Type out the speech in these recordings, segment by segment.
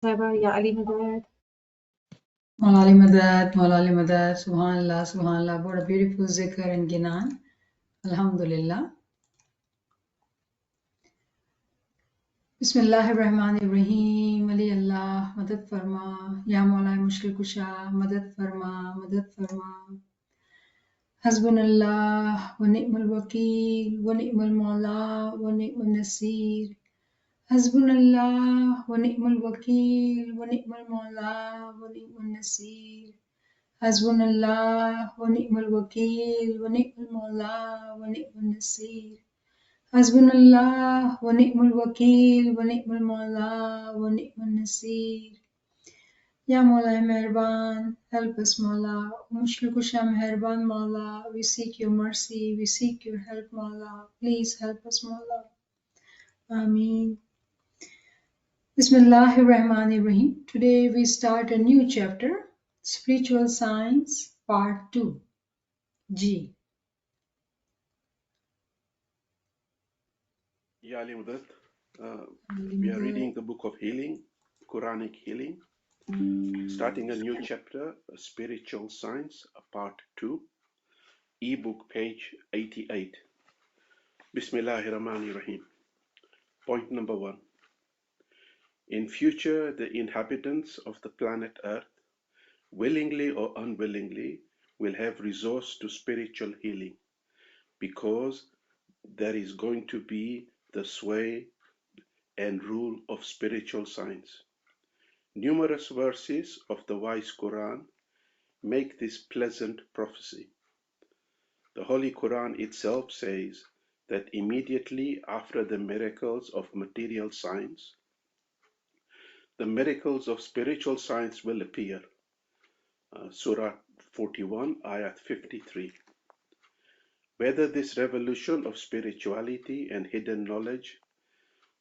Sahaba, Ya Ali Madad. Maulali Madad, Maulali Madad, Subhanallah, Subhanallah. What a beautiful zikr and ginan. Alhamdulillah. Bismillahirrahmanirrahim. Ali Allah, Madad Farma. Ya Maulai Mushkil Kusha, Madad Farma, Madad Farma. Hasbunallah, wa ni'mal wakil, wa ni'mal maula, wa ni'mal nasir. Hasbunallah, wa ni'mal wakil, wa ni'mal maula, wa ni'mal nasir. Hasbunallah wa ni'mal wakil wa ni'mal maula wa ni'mal nasir. Hasbunallah wa ni'mal wakil wa ni'mal maula wa ni'mal nasir. Ya Maula Mehriban, help us Maula. Mushkil Kusha Mehriban Maula, we seek your mercy, we seek your help Maula. Please help us Maula. Ameen. Bismillahirrahmanirrahim. Today we start a new chapter, Spiritual Science, Part 2, G. Ya Ali Mudath, we are reading the book of healing, Quranic healing, starting a new chapter, Spiritual Science, Part 2, ebook page 88. Bismillahirrahmanirrahim. Point number 1. In future, the inhabitants of the planet Earth, willingly or unwillingly, will have resource to spiritual healing because there is going to be the sway and rule of spiritual science. Numerous verses of the wise Quran make this pleasant prophecy. The Holy Quran itself says that immediately after the miracles of material science, the miracles of spiritual science will appear. Surah 41, Ayat 53. Whether this revolution of spirituality and hidden knowledge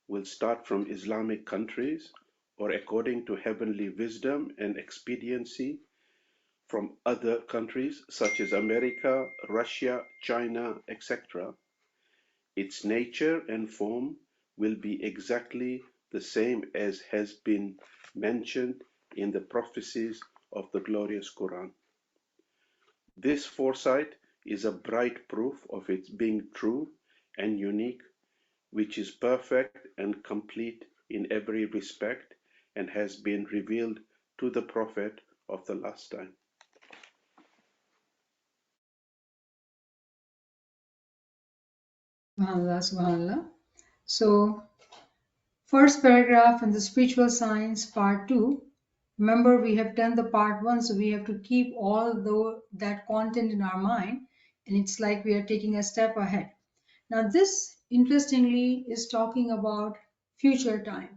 will start from Islamic countries or according to heavenly wisdom and expediency from other countries such as America, Russia, China, etc., its nature and form will be exactly the same as has been mentioned in the prophecies of the glorious Quran. This foresight is a bright proof of its being true and unique, which is perfect and complete in every respect and has been revealed to the Prophet of the last time. Subhanallah, Subhanallah. So, first paragraph in the spiritual science part 2. Remember, we have done the part 1, so we have to keep that content in our mind, and it's like we are taking a step ahead. Now, this interestingly is talking about future time,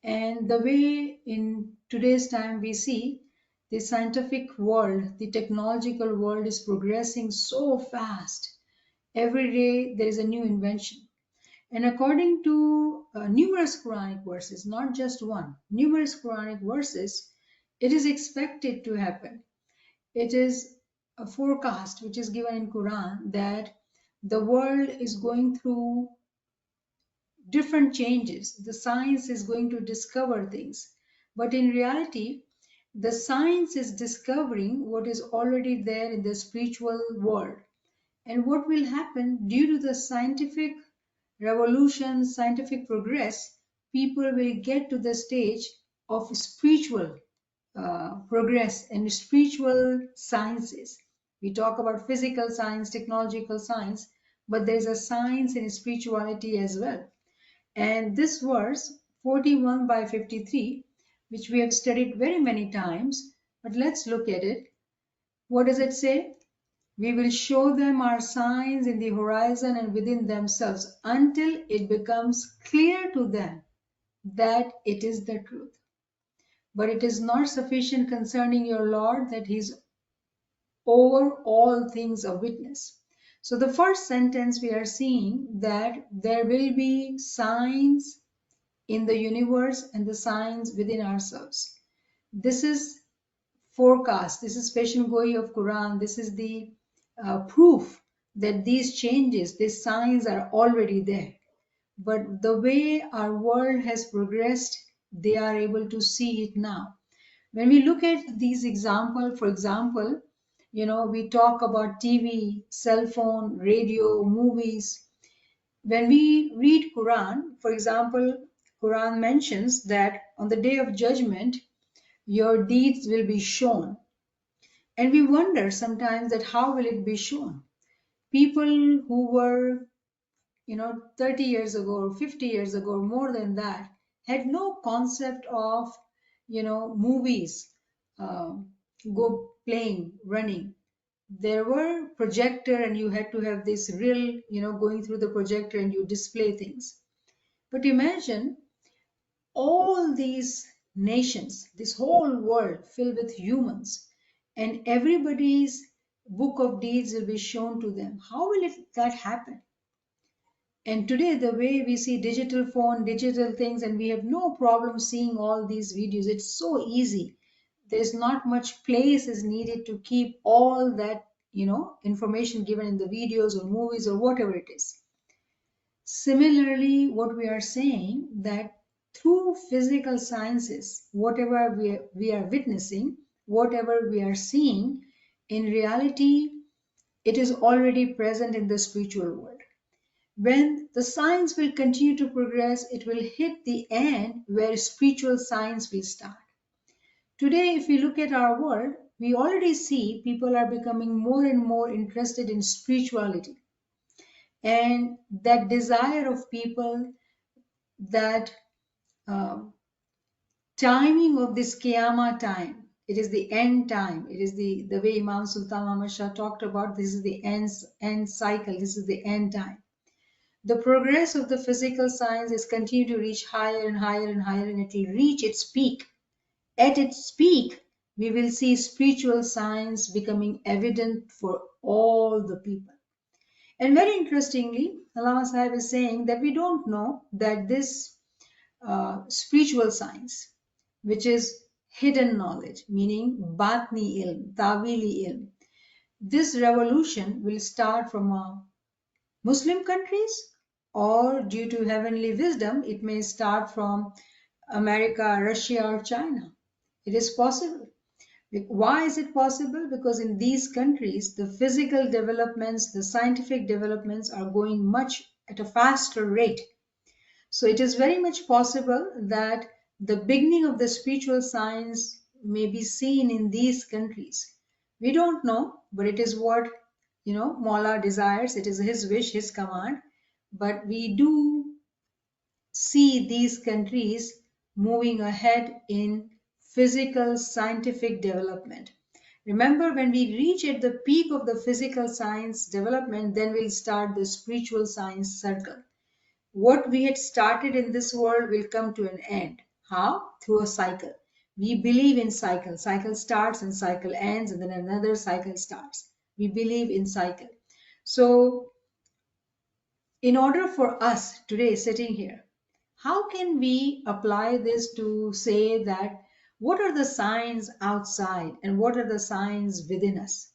and the way in today's time we see the scientific world, the technological world is progressing so fast. Every day there is a new invention. And according to numerous Quranic verses, not just one, numerous Quranic verses, it is expected to happen. It is a forecast which is given in Quran that the world is going through different changes. The science is going to discover things. But in reality, the science is discovering what is already there in the spiritual world. And what will happen due to the scientific revolution, scientific progress, people will get to the stage of spiritual progress and spiritual sciences. We talk about physical science, technological science, but there's a science in spirituality as well. And this verse 41 by 53, which we have studied very many times, but let's look at it. What does it say? We will show them our signs in the horizon and within themselves until it becomes clear to them that it is the truth. But it is not sufficient concerning your Lord that he is over all things a witness. So the first sentence we are seeing that there will be signs in the universe and the signs within ourselves. This is forecast. This is Peshin Goi of Quran. This is the proof that these changes, these signs are already there. But the way our world has progressed, they are able to see it now. When we look at these examples, for example, we talk about TV, cell phone, radio, movies. When we read Quran, for example, Quran mentions that on the day of judgment, your deeds will be shown. And we wonder sometimes that how will it be shown? People who were 30 years ago or 50 years ago or more than that had no concept of movies, uh, go playing, running. There were projector and you had to have this real going through the projector and you display things. But imagine all these nations, this whole world filled with humans, and everybody's book of deeds will be shown to them. How will that happen? And today, the way we see digital phone, digital things, and we have no problem seeing all these videos. It's so easy. There's not much place is needed to keep all that, information given in the videos or movies or whatever it is. Similarly, what we are saying that through physical sciences, whatever we are witnessing, whatever we are seeing, in reality, it is already present in the spiritual world. When the science will continue to progress, it will hit the end where spiritual science will start. Today, if we look at our world, we already see people are becoming more and more interested in spirituality. And that desire of people, that timing of this Qiyamah time, it is the end time. It is the way Imam Sultan Ahmad Shah talked about, this is the end cycle, this is the end time. The progress of the physical science is continue to reach higher and higher and higher, and it will reach its peak. At its peak, we will see spiritual science becoming evident for all the people. And very interestingly, Allama Sahib is saying that we don't know that this spiritual science, which is hidden knowledge, meaning batni ilm, tawili ilm, this revolution will start from Muslim countries, or due to heavenly wisdom, it may start from America, Russia, or China. It is possible. Why is it possible? Because in these countries, the physical developments, the scientific developments are going much at a faster rate. So it is very much possible that the beginning of the spiritual science may be seen in these countries. We don't know, but it is what Mawla desires. It is his wish, his command. But we do see these countries moving ahead in physical scientific development. Remember, when we reach at the peak of the physical science development, then we'll start the spiritual science circle. What we had started in this world will come to an end. How? Through a cycle. We believe in cycle. Cycle starts and cycle ends, and then another cycle starts. We believe in cycle. So in order for us today sitting here, how can we apply this to say that what are the signs outside and what are the signs within us?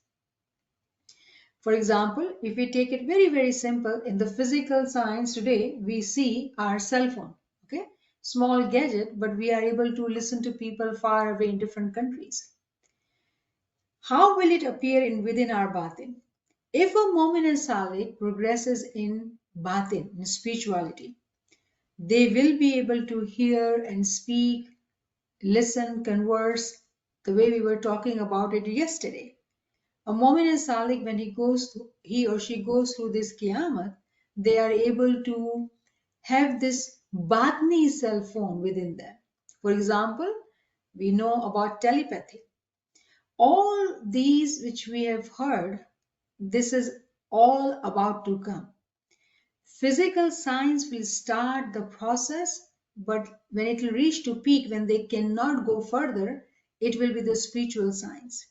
For example, if we take it very, very simple, in the physical science today, we see our cell phone, okay? Small gadget, but we are able to listen to people far away in different countries. How will it appear within our batin? If a Mu'min and Salih progresses in batin, in spirituality, they will be able to hear and speak, listen, converse, the way we were talking about it yesterday. A Mu'min and Salih, when he or she goes through this Qiyamat, they are able to have this Batni cell phone within them. For example, we know about telepathy. All these which we have heard, this is all about to come. Physical science will start the process, but when it will reach to peak, when they cannot go further, it will be the spiritual science.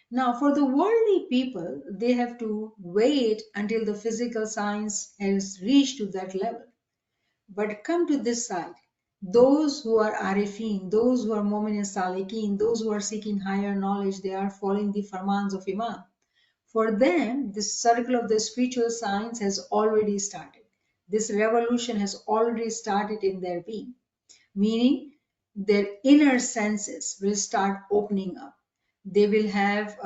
Now, for the worldly people, they have to wait until the physical science has reached to that level. But come to this side, those who are arifin, those who are mu'min and salikin, those who are seeking higher knowledge, they are following the farmans of Imam. For them, this circle of the spiritual science has already started. This revolution has already started in their being. Meaning, their inner senses will start opening up. They will have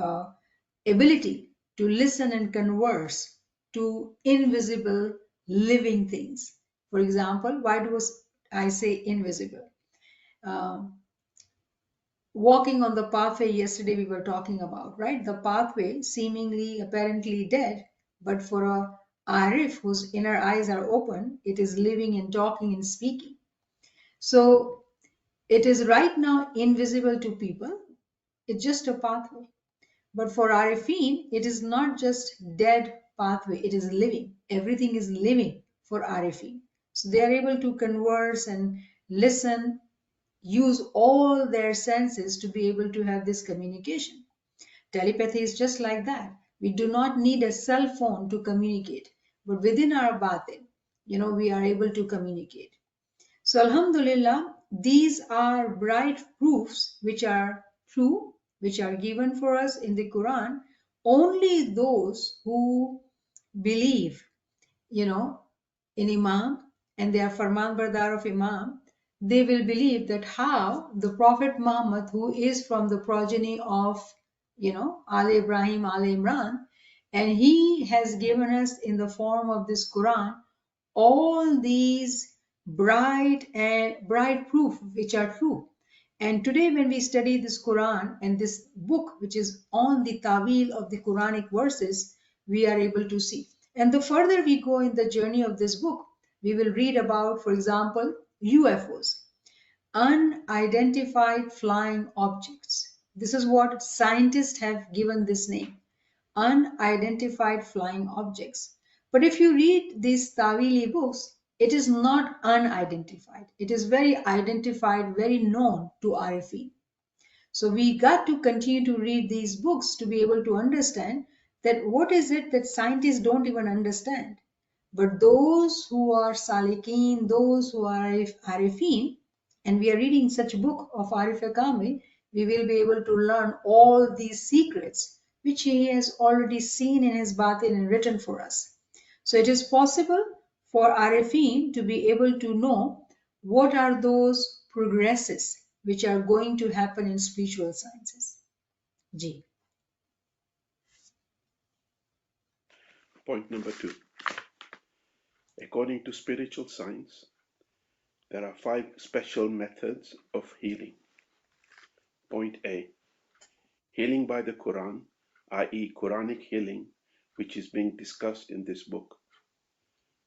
ability to listen and converse to invisible living things. For example, why do I say invisible? Um, Walking on the pathway yesterday we were talking about, right? The pathway seemingly apparently dead, but for a Arif whose inner eyes are open, it is living and talking and speaking. So it is right now invisible to people. It's just a pathway. But for Arifin, it is not just dead pathway, it is living. Everything is living for Arifin. So they are able to converse and listen, use all their senses to be able to have this communication. Telepathy is just like that. We do not need a cell phone to communicate, but within our batin, we are able to communicate. So Alhamdulillah, these are bright proofs which are true, which are given for us in the Quran. Only those who believe, in Imam and they are Farman Bardar of Imam, they will believe that how the Prophet Muhammad, who is from the progeny of, Ali Ibrahim, Ali Imran, and he has given us in the form of this Quran all these bright proof which are true. And today when we study this Quran and this book which is on the tawil of the Quranic verses, we are able to see. And the further we go in the journey of this book, we will read about, for example, UFOs, unidentified flying objects. This is what scientists have given this name, unidentified flying objects. But if you read these Tawili books, it is not unidentified. It is very identified, very known to Arifin. So we got to continue to read these books to be able to understand that what is it that scientists don't even understand. But those who are Salikin, those who are Arifin, and we are reading such a book of Arif Kamil, we will be able to learn all these secrets which he has already seen in his batin and written for us. So it is possible for Arifin to be able to know what are those progresses which are going to happen in spiritual sciences. Ji. Point number 2. According to spiritual science, there are 5 special methods of healing. Point A. Healing by the Quran, i.e. Quranic healing, which is being discussed in this book.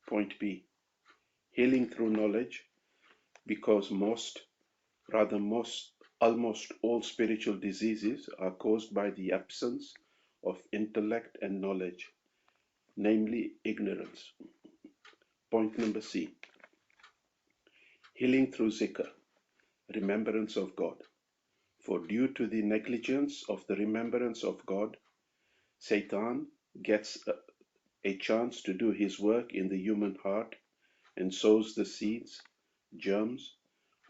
Point B. Healing through knowledge, because almost all spiritual diseases are caused by the absence of intellect and knowledge, namely ignorance. Point number C. Healing through zikr, remembrance of God. For due to the negligence of the remembrance of God, Satan gets a chance to do his work in the human heart and sows the seeds, germs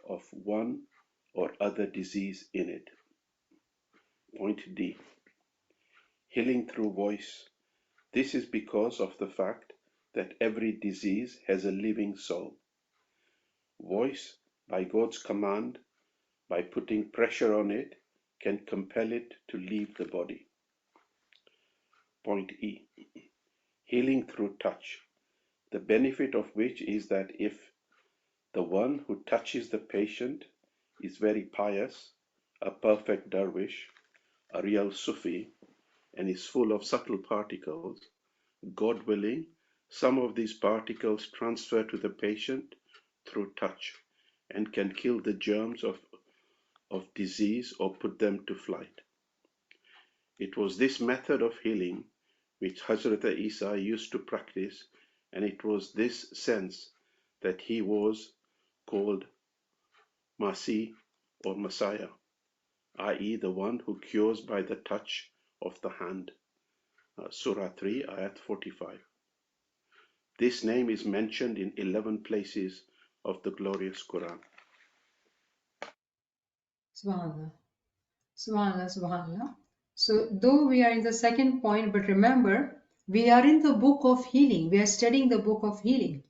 of one or other disease in it. Point D. Healing through voice. This is because of the fact that every disease has a living soul. Voice, by God's command, by putting pressure on it, can compel it to leave the body. Point E. Healing through touch, the benefit of which is that if the one who touches the patient is very pious, a perfect dervish, a real Sufi, and is full of subtle particles, God willing, some of these particles transfer to the patient through touch and can kill the germs of disease or put them to flight. It was this method of healing which Hazrat Isa used to practice, and it was this sense that he was called Masih or Messiah, i.e. the one who cures by the touch of the hand. Surah 3, Ayat 45. This name is mentioned in 11 places of the glorious Quran. Subhanallah. Subhanallah, Subhanallah. So though we are in the second point, but remember, we are in the book of healing. We are studying the book of healing.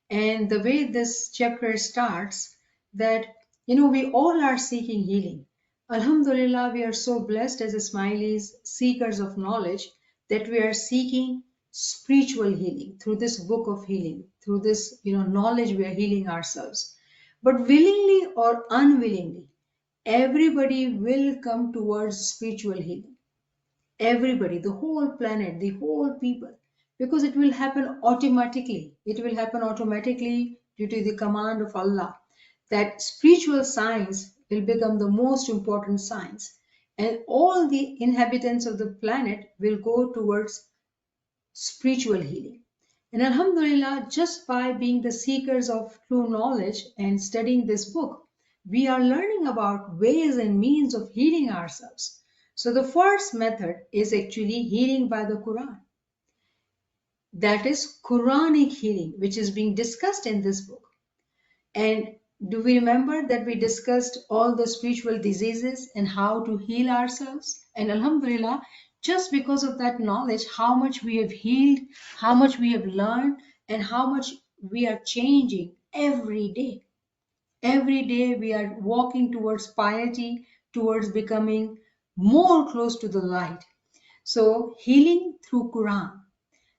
And the way this chapter starts, that We all are seeking healing. Alhamdulillah, we are so blessed as Ismailis, seekers of knowledge, that we are seeking spiritual healing through this book of healing, through this, knowledge we are healing ourselves. But willingly or unwillingly, everybody will come towards spiritual healing. Everybody, the whole planet, the whole people, because it will happen automatically. It will happen automatically due to the command of Allah, that spiritual science will become the most important science, and all the inhabitants of the planet will go towards spiritual healing. And Alhamdulillah, just by being the seekers of true knowledge and studying this book, we are learning about ways and means of healing ourselves. So, the first method is actually healing by the Quran. That is Quranic healing, which is being discussed in this book. And do we remember that we discussed all the spiritual diseases and how to heal ourselves? And Alhamdulillah, just because of that knowledge, how much we have healed, how much we have learned, and how much we are changing every day. Every day we are walking towards piety, towards becoming more close to the light. So healing through Quran.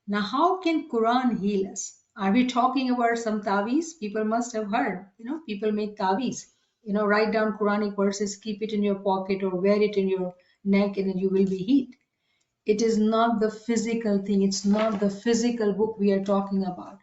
Now, how can Quran heal us? Are we talking about some taweez? People must have heard, people make taweez. Write down Quranic verses, keep it in your pocket or wear it in your neck, and then you will be healed. It is not the physical thing. It's not the physical book we are talking about.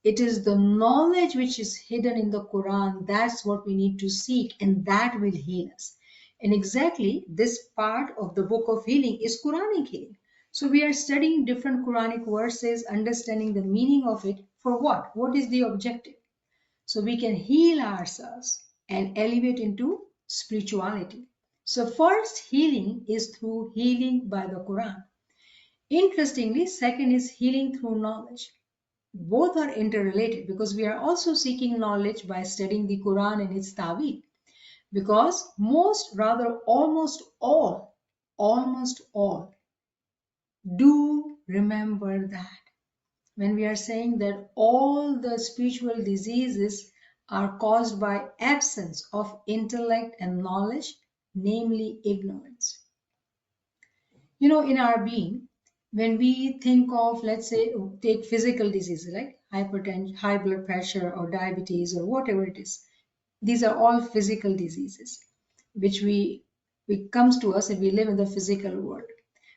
It is the knowledge which is hidden in the Quran. That's what we need to seek, and that will heal us. And exactly this part of the book of healing is Quranic healing. So we are studying different Quranic verses, understanding the meaning of it. For what? What is the objective? So we can heal ourselves and elevate into spirituality. So first healing is through healing by the Quran. Interestingly, second is healing through knowledge. Both are interrelated because we are also seeking knowledge by studying the Quran and its ta'wil. Because almost all do remember that when we are saying that all the spiritual diseases are caused by absence of intellect and knowledge, namely ignorance. In our being, when we think of, let's say, take physical diseases like hypertension, high blood pressure, or diabetes, or whatever it is, these are all physical diseases which it comes to us and we live in the physical world.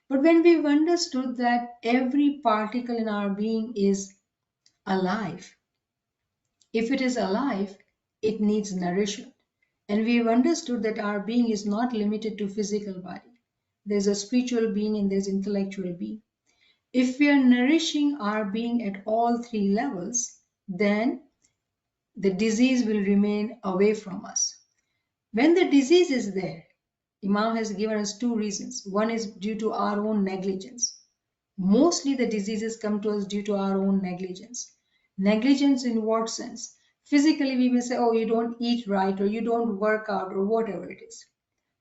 But when we've understood that every particle in our being is alive, if it is alive, it needs nourishment. And we've understood that our being is not limited to physical body. There's a spiritual being and there's intellectual being. If we are nourishing our being at all three levels, then the disease will remain away from us. When the disease is there, Imam has given us two reasons. One is due to our own negligence. Mostly the diseases come to us due to our own negligence. Negligence in what sense? Physically, we may say, oh, you don't eat right, or you don't work out, or whatever it is.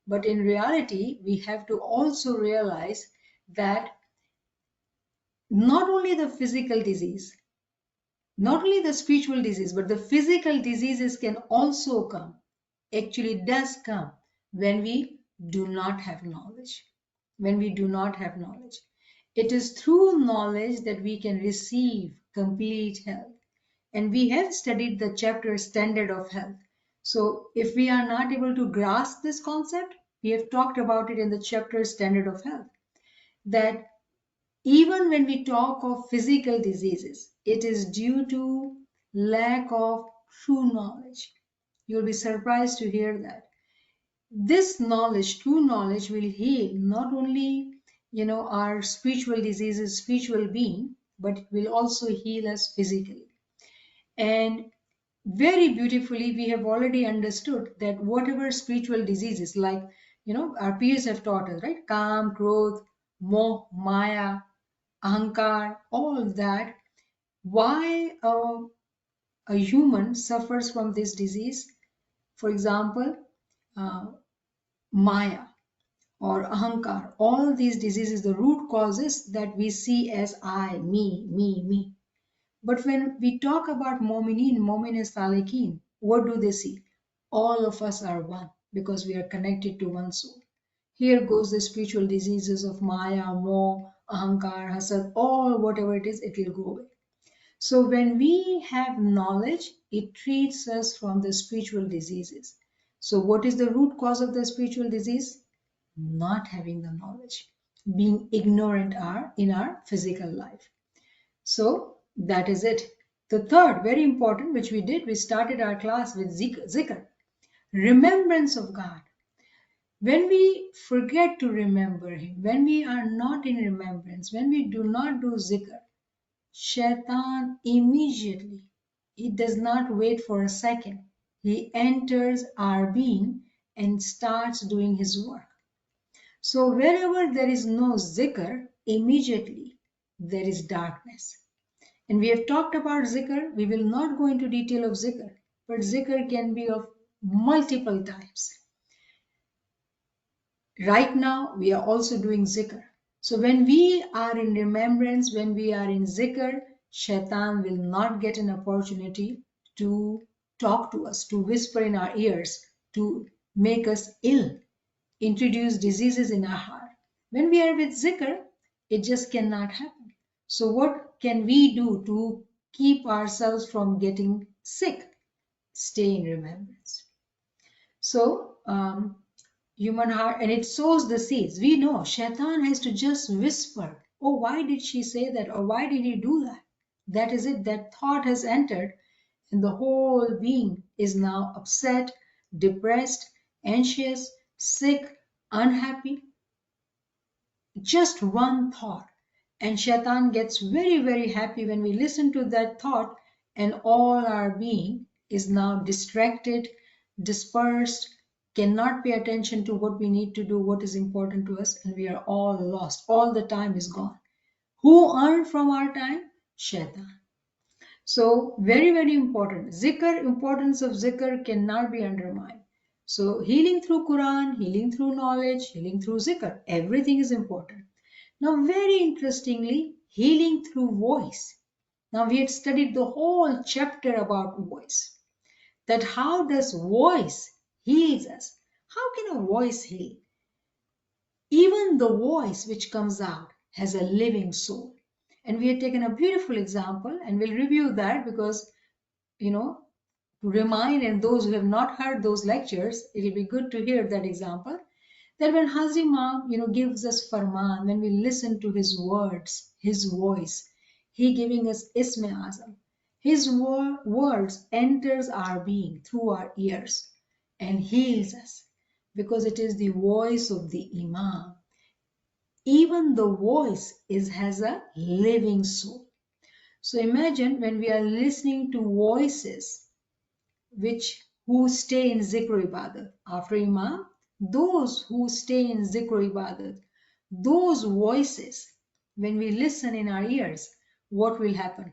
But in reality, we have to also realize that not only the physical disease, not only the spiritual disease, but the physical diseases can also come, actually does come, when we do not have knowledge. When we do not have knowledge. It is through knowledge that we can receive complete health. And we have studied the chapter Standard of Health. So if we are not able to grasp this concept, we have talked about it in the chapter Standard of Health, that even when we talk of physical diseases, it is due to lack of true knowledge. You'll be surprised to hear that. This knowledge, true knowledge, will heal not only our spiritual diseases, spiritual being, but it will also heal us physically. And very beautifully, we have already understood that whatever spiritual diseases, like our peers have taught us, right? Kam, Krodh, Moh, Maya, Ahankar, all that. Why a human suffers from this disease? For example, Maya or Ahankar, all these diseases, the root causes that we see as I, me. But when we talk about Mu'mineen, Mu'min and Salikin, what do they see? All of us are one because we are connected to one soul. Here goes the spiritual diseases of Maya, Moh, Ahankar, Hasad, all whatever it is, it will go away. So when we have knowledge, it treats us from the spiritual diseases. So what is the root cause of the spiritual disease? Not having the knowledge, being ignorant in our physical life. So that is it. The third, very important, which we did, we started our class with zikr, remembrance of God. When we forget to remember Him, when we are not in remembrance, when we do not do zikr, Shaitan immediately, he does not wait for a second. He enters our being and starts doing his work. So wherever there is no zikr, immediately there is darkness. And we have talked about zikr. We will not go into detail of zikr, but zikr can be of multiple types. Right now, we are also doing zikr. So when we are in remembrance, when we are in zikr, Shaitan will not get an opportunity to talk to us, to whisper in our ears, to make us ill, introduce diseases in our heart. When we are with zikr, it just cannot happen. So what can we do to keep ourselves from getting sick? Stay in remembrance. So, human heart, and it sows the seeds. We know Shaitan has to just whisper, oh, why did she say that? Or why did he do that? That is it. That thought has entered, and the whole being is now upset, depressed, anxious, sick, unhappy. Just one thought. And Shaitan gets very, very happy when we listen to that thought, and all our being is now distracted, dispersed, cannot pay attention to what we need to do, what is important to us, and we are all lost. All the time is gone. Who earned from our time? Shaitan. So very, very important. Zikr, importance of zikr cannot be undermined. So healing through Quran, healing through knowledge, healing through zikr, everything is important. Now, very interestingly, healing through voice. Now, we had studied the whole chapter about voice. That how does voice heals us? How can a voice heal? Even the voice which comes out has a living soul. And we had taken a beautiful example, and we'll review that because, to remind, and those who have not heard those lectures, it'll be good to hear that example. That when Hazi Imam, gives us farman, when we listen to his words, his voice, he giving us Isme Azam. His words enters our being through our ears and heals us because it is the voice of the Imam. Even the voice has a living soul. So imagine when we are listening to voices who stay in zikr ibadat after Imam, those who stay in zikr ibadat, those voices, when we listen in our ears, what will happen?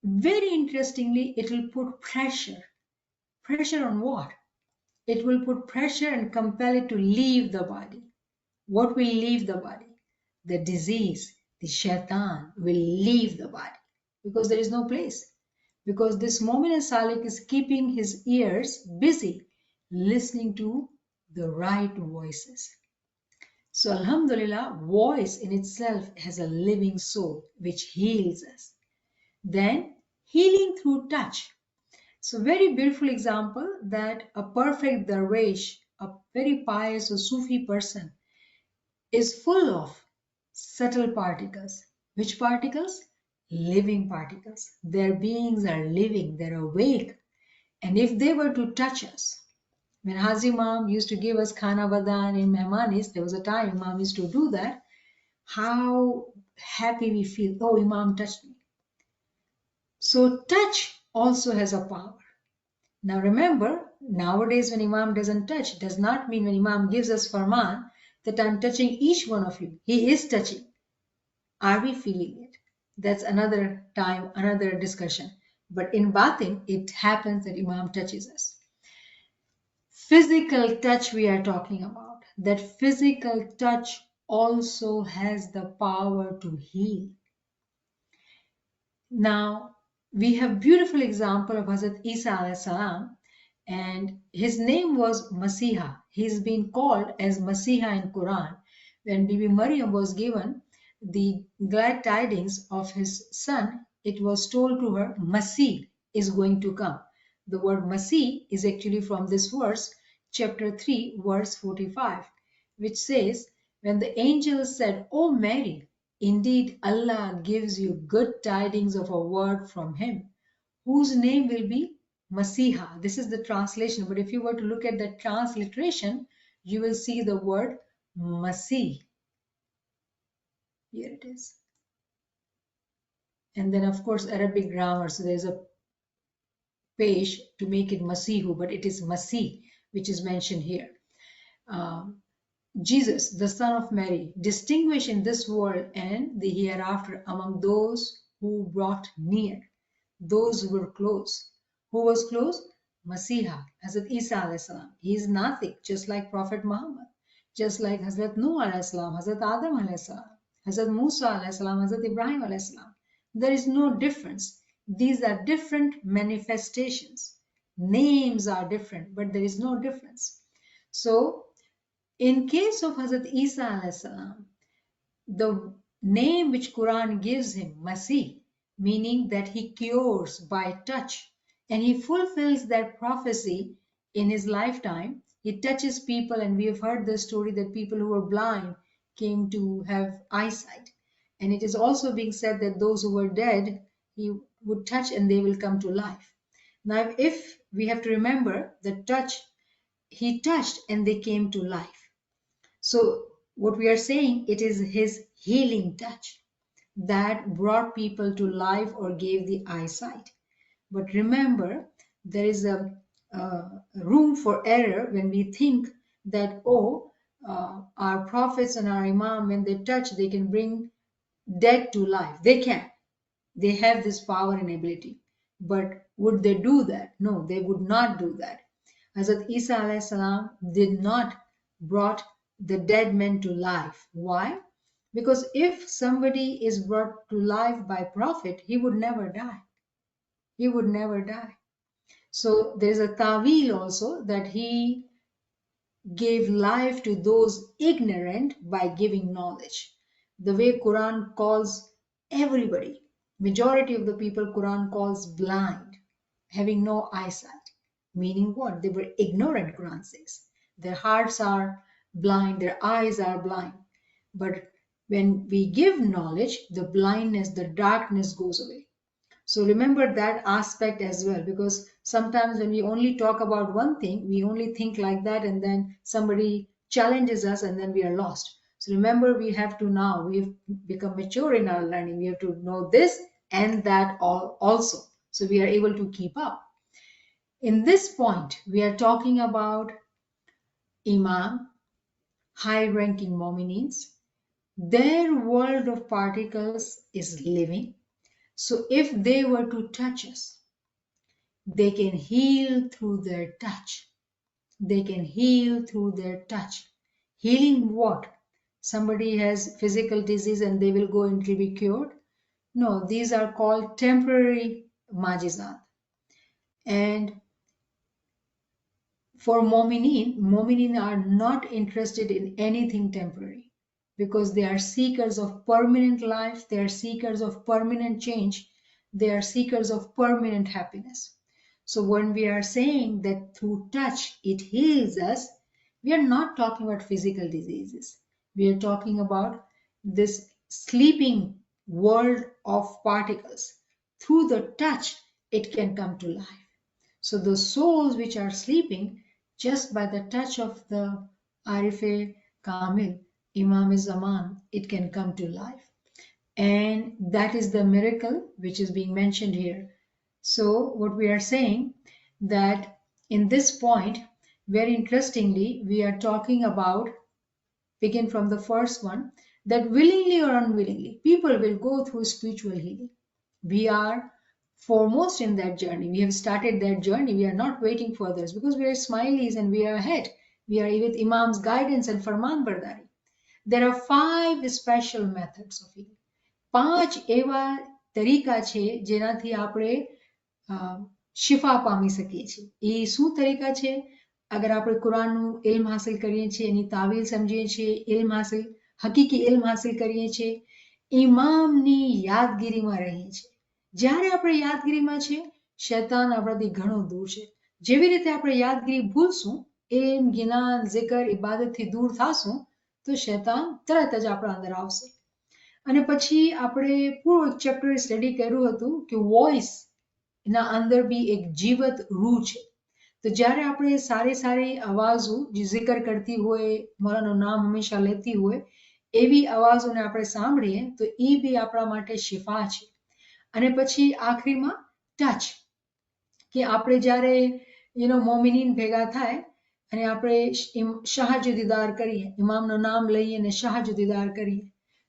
Very interestingly, it will put pressure. Pressure on what? It will put pressure and compel it to leave the body. What will leave the body? The disease, the shaitan will leave the body because there is no place. Because this Momin and Salik is keeping his ears busy listening to the right voices. So Alhamdulillah, voice in itself has a living soul which heals us. Then healing through touch. So very beautiful example that a perfect darwish, a very pious or Sufi person is full of subtle particles. Which particles? Living particles. Their beings are living, they're awake. And if they were to touch us, when Hazi Imam used to give us Khana Badan in Mehmanis, there was a time Imam used to do that, how happy we feel. Oh, Imam touched me. So touch also has a power. Now remember, nowadays when Imam doesn't touch, it does not mean when Imam gives us farman that I'm touching each one of you. He is touching. Are we feeling it? That's another time, another discussion. But in Batin, it happens that Imam touches us. Physical touch we are talking about. That physical touch also has the power to heal. Now, we have beautiful example of Hazrat Isa alayhi salam, and his name was Masiha. He's been called as Masiha in Quran. When Bibi Maryam was given the glad tidings of his son, it was told to her, Masih is going to come. The word Masih is actually from this verse, chapter 3, verse 45, which says, when the angel said, O Mary, indeed Allah gives you good tidings of a word from him, whose name will be Masiha. This is the translation, but if you were to look at the transliteration, you will see the word Masih. Here it is. And then, of course, Arabic grammar. So there's a page to make it Masihu, but it is Masih, which is mentioned here. Um, Jesus, the son of Mary, distinguished in this world and the hereafter among those who brought near, those who were close. Who was close? Masiha, Hazrat Isa alayhi salam. He is nothing, just like Prophet Muhammad, just like Hazrat Nuh alayhi salam, Hazrat Adam alayhi salam, Hazrat Musa alayhi salam, Hazrat Ibrahim alayhi salam. There is no difference. These are different manifestations. Names are different, but there is no difference. So, in case of Hazrat Isa alayhi salam, the name which Quran gives him, Masih, meaning that he cures by touch, and he fulfills that prophecy in his lifetime. He touches people, and we have heard the story that people who were blind came to have eyesight. And it is also being said that those who were dead, he would touch and they will come to life. Now, if we have to remember the touch, he touched and they came to life. So what we are saying, it is his healing touch that brought people to life or gave the eyesight. But remember, there is a room for error when we think that, our prophets and our imam, when they touch, they can bring dead to life. They can. They have this power and ability. But would they do that? No, they would not do that. Hazrat Isa alayhi salam did not brought the dead men to life. Why? Because if somebody is brought to life by prophet, he would never die. He would never die. So there is a tawil also that he gave life to those ignorant by giving knowledge. The way Quran calls everybody, majority of the people Quran calls blind, having no eyesight. Meaning what? They were ignorant, Quran says. Their hearts are blind, their eyes are blind. But when we give knowledge, the blindness, the darkness goes away. So remember that aspect as well, because sometimes when we only talk about one thing, we only think like that, and then somebody challenges us and then we are lost. So remember, we have to now, we've become mature in our learning. We have to know this and that all also. So we are able to keep up. In this point, we are talking about Imam, high-ranking Mominins. Their world of particles is living. So if they were to touch us, they can heal through their touch. They can heal through their touch. Healing what? Somebody has physical disease and they will go and be cured? No, these are called temporary majizat. And for mominin are not interested in anything temporary because they are seekers of permanent life, they are seekers of permanent change, they are seekers of permanent happiness. So when we are saying that through touch it heals us, we are not talking about physical diseases. We are talking about this sleeping world of particles. Through the touch, it can come to life. So the souls which are sleeping, just by the touch of the Arif Kamil, Imam Zaman, it can come to life. And that is the miracle which is being mentioned here. So what we are saying that in this point, very interestingly, we are talking about, begin from the first one, that willingly or unwillingly, people will go through spiritual healing. We are foremost in that journey. We have started that journey. We are not waiting for others because we are smileys and we are ahead. We are with Imam's guidance and Farman Bardari. There are 5 special methods of healing. 5 એવા તરીકા છે જેનાથી આપણે શિફા પામી શકીએ છીએ. એ શું તરીકા છે? અગર આપણે કુરાનનું ઇલ્મ હાસિલ કરીએ છીએ, એની તાવીલ સમજીએ છીએ, હકીકી ઇલ્મ હાસિલ કરીએ છીએ, ઇમામની યાદગીરીમાં રહીએ છીએ. જ્યારે આપણે યાદગીરીમાં છે, શૈતાન આપણાથી ઘણો દૂર છે. જેવી રીતે આપણે યાદગીરી ભૂલશું, એમ જ્ઞાન zikr ઇબાદતથી દૂર થાશું, તો શૈતાન તરત જ આપણા અંદર આવશે. અને પછી આપણે પૂરું એક ચેપ્ટર સ્ટડી કર્યું હતું કે વોઇસ ના અંદર બી એક જીવત રૂહ છે. તો જ્યારે આપણે સારી અવાજો જે zikr કરતી હોય, મોલાનું નામ હંમેશા લેતી હોય, એવી અવાજોને આપણે સાંભળીએ તો એ બી આપણા માટે શિફા છે. અને પછી આખરીમાં ટચ, કે આપણે જ્યારે મોમિનીન ભેગા થાય અને આપણે શાહજો દીદાર કરીએ, ઇમામનું નામ લઈએ અને શાહજો દીદાર કરીએ,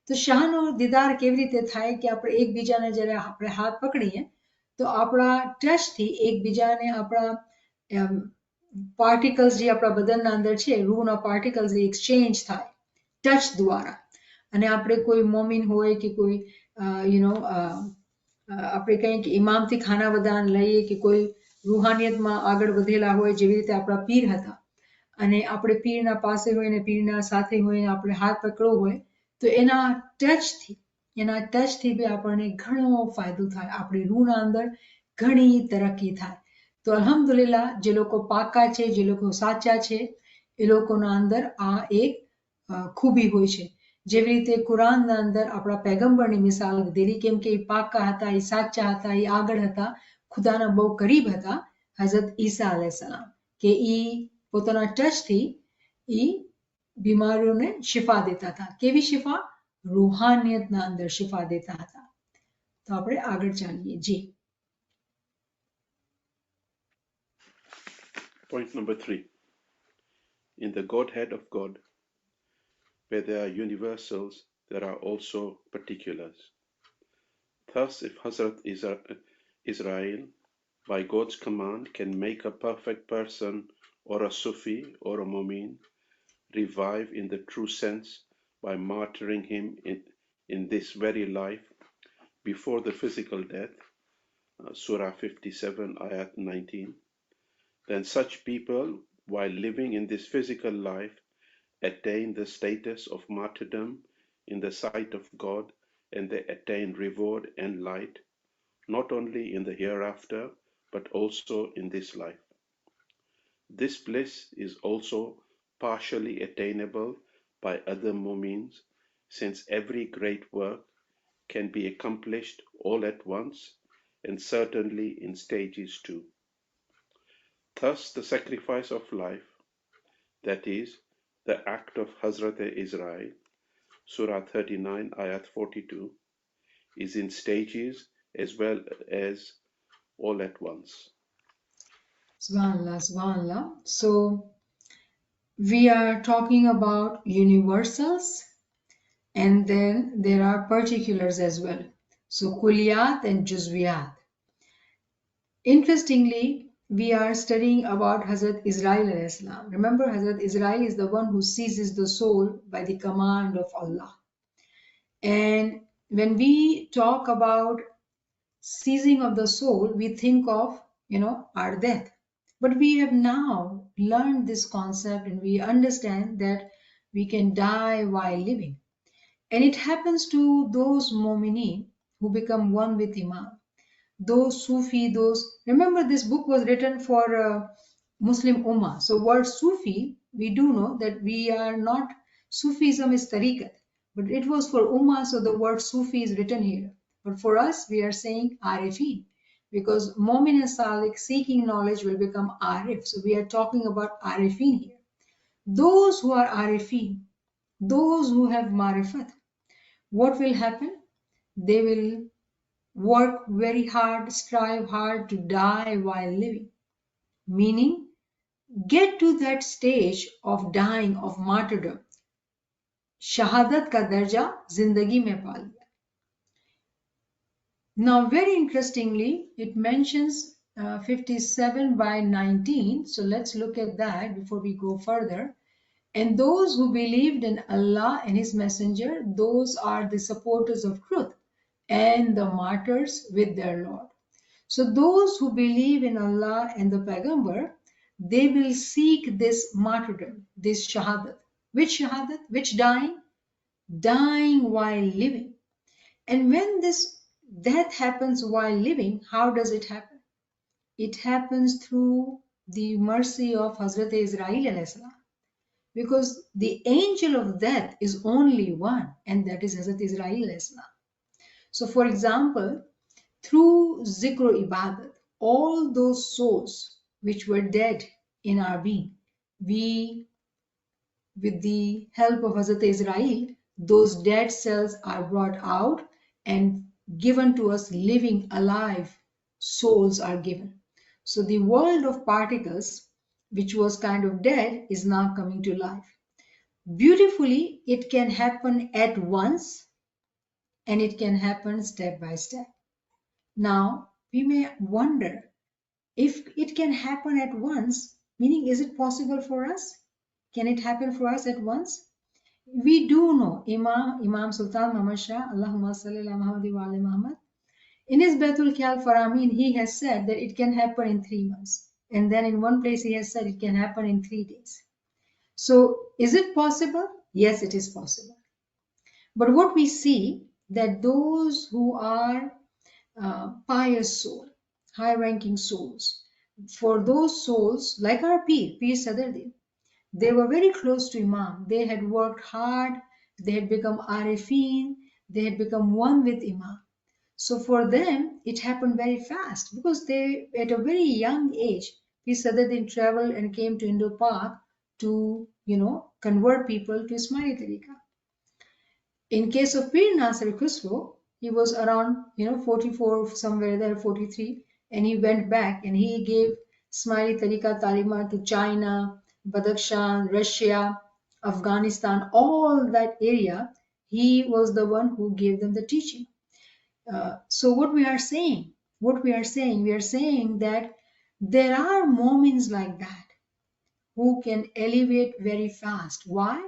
તો શાહનો દીદાર કેવી રીતે થાય કે આપણે એકબીજાને જ્યારે આપણે હાથ પકડીએ તો આપણા ટચથી એકબીજાને આપણા પાર્ટિકલ્સ જે આપણા બદનના અંદર છે, રૂહના પાર્ટિકલ્સ એક્સચેન્જ થાય ટચ દ્વારા. અને આપણે કોઈ મોમિન હોય કે કોઈ આપણે કહીએ કે ઇમામથી ખાના વદાન લઈએ કે કોઈ રૂહાનિયતમાં આગળ વધેલા હોય, જેવી રીતે આપણા પીર હતા, અને આપણે પીરના પાસે હોય ને પીરના સાથે હોય ને આપણે હાથ પકડવો હોય, તો એના ટચથી બી આપણને ઘણો ફાયદો થાય, આપણી રૂહના અંદર ઘણી તરક્કી થાય. તો અલ્હમ્દુલિલ્લાહ, જે લોકો પાકા છે, જે લોકો સાચા છે, એ લોકોના અંદર આ એક ખૂબી હોય છે. જેવી રીતે કુરાનના અંદર આપણા પૈગંબરની મિસાલ લીધેલી, કેમ કે એ પાકા હતા, એ સાચા હતા, એ આગળ હતા, ખુદાના બહુ કરીબ હતા, હઝરત ઈસા અલૈહિસ્સલામ, કે એ પોતાના ટચથી એ બીમારીઓને શિફા દેતા હતા. કેવી શિફા? રૂહાનિયતના અંદર શિફા દેતા હતા. તો આપણે આગળ ચાલીએ. જી. Point number 3. In the Godhead of God, where there are universals, there are also particulars. Thus, if Hazrat Israel, by God's command, can make a perfect person or a Sufi or a Mu'min revive in the true sense by martyring him in this very life before the physical death, Surah 57, Ayat 19, then such people, while living in this physical life, attain the status of martyrdom in the sight of God, and they attain reward and light, not only in the hereafter, but also in this life. This bliss is also partially attainable by other mu'mins, since every great work can be accomplished all at once, and certainly in stages too. Thus, the sacrifice of life, that is, the act of Hazrat Israel, Surah 39, Ayat 42, is in stages as well as all at once. Subhanallah, subhanallah. So we are talking about universals, and then there are particulars as well. So kuliyat and juzwiyat. Interestingly, we are studying about Hazrat Israel alayhi salam. Remember, Hazrat Israel is the one who seizes the soul by the command of Allah. And when we talk about seizing of the soul, we think of, our death. But we have now learned this concept and we understand that we can die while living. And it happens to those mu'mineen who become one with Imam. Those Sufi, remember this book was written for Muslim Ummah. So word Sufi, we do know that we are not, Sufism is tariqat, but it was for Ummah, so the word Sufi is written here. But for us, we are saying Arifin, because Mu'min and Salik seeking knowledge will become Arif. So we are talking about Arifin here. Those who are Arifin, those who have Marifat, what will happen? They will work very hard, strive hard to die while living. Meaning, get to that stage of dying, of martyrdom. Shahadat ka darja zindagi mein paa liya. Now, very interestingly, it mentions 57 by 19. So let's look at that before we go further. And those who believed in Allah and His Messenger, those are the supporters of truth and the martyrs with their Lord. So those who believe in Allah and the Paighambar, they will seek this martyrdom, this shahadat. Which shahadat? Which dying? Dying while living. And when this death happens while living, how does it happen? It happens through the mercy of Hazrat Israel alayhi salam. Because the angel of death is only one, and that is Hazrat Israel alayhi salam. So for example, through zikr ibadat, all those souls which were dead in our being, we, with the help of Hazrat Israel, those dead cells are brought out and given to us living, alive souls are given. So the world of particles, which was kind of dead, is now coming to life. Beautifully, it can happen at once and it can happen step by step. Now, we may wonder if it can happen at once, meaning is it possible for us? Can it happen for us at once? We do know Imam Sultan Muhammad Shah, Allahumma salli ala Muhammad wa ala Muhammad, in his Baitul Khayal Faramin, he has said that it can happen in 3 months. And then in one place he has said it can happen in 3 days. So is it possible? Yes, it is possible. But what we see that those who are pious soul, high-ranking souls, for those souls, like our Pir Sadruddin, they were very close to Imam. They had worked hard, they had become Arifin, they had become one with Imam. So for them, it happened very fast because they, at a very young age, Pir Sadruddin traveled and came to Indo-Pak to, convert people to Ismaili Tariqa. In case of Pir Nasir Khusro, he was around, 44, somewhere there, 43, and he went back and he gave Ismaili Tariqa Talima to China, Badakhshan, Russia, Afghanistan, all that area. He was the one who gave them the teaching. So what we are saying that there are moments like that who can elevate very fast. Why?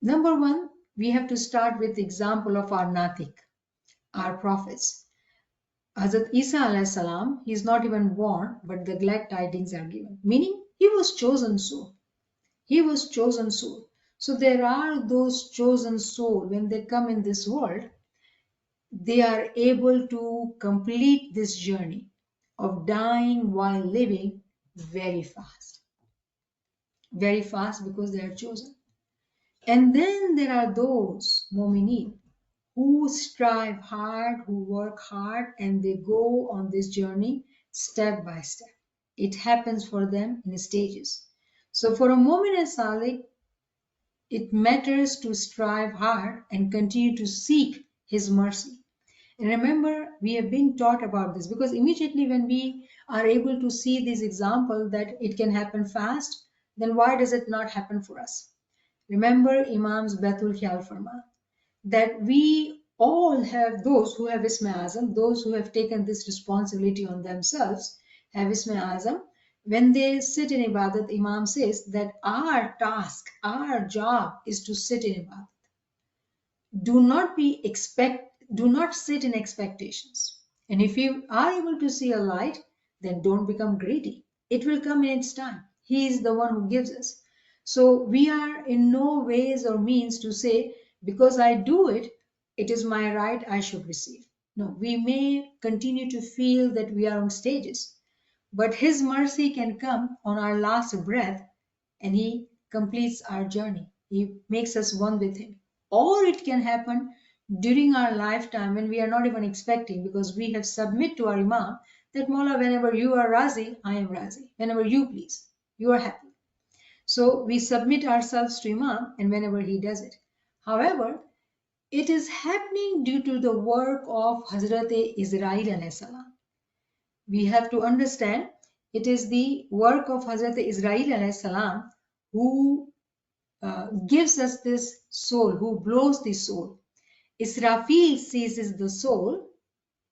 Number one, we have to start with the example of our Natik, our prophets. Hazrat Isa alayhi salam, he is not even born, but the glad tidings are given. Meaning, he was chosen soul. He was chosen soul. So there are those chosen soul, when they come in this world, they are able to complete this journey of dying while living very fast. Very fast because they are chosen. And then there are those mu'mineen who strive hard, who work hard, and they go on this journey step by step. It happens for them in stages. So for a mu'min and salik, it matters to strive hard and continue to seek his mercy. And remember, we have been taught about this because immediately when we are able to see this example that it can happen fast, then why does it not happen for us? Remember Imam's Baitul Khayal Farma, that we all have those who have Isme Azam, those who have taken this responsibility on themselves, have Isme Azam. When they sit in Ibadat, Imam says that our task, our job is to sit in Ibadat. Do not sit in expectations. And if you are able to see a light, then don't become greedy. It will come in its time. He is the one who gives us. So we are in no ways or means to say, because I do it, it is my right, I should receive. No, we may continue to feel that we are on stages, but His mercy can come on our last breath and He completes our journey. He makes us one with Him. Or it can happen during our lifetime when we are not even expecting, because we have submit to our Imam that Mawla, whenever you are Razi, I am Razi. Whenever you please, you are happy. So we submit ourselves to Imam and whenever he does it. However, it is happening due to the work of Hazrat Israel alayhi salam. We have to understand it is the work of Hazrat Israel alayhi salam who gives us this soul, who blows the soul. Israfil seizes the soul,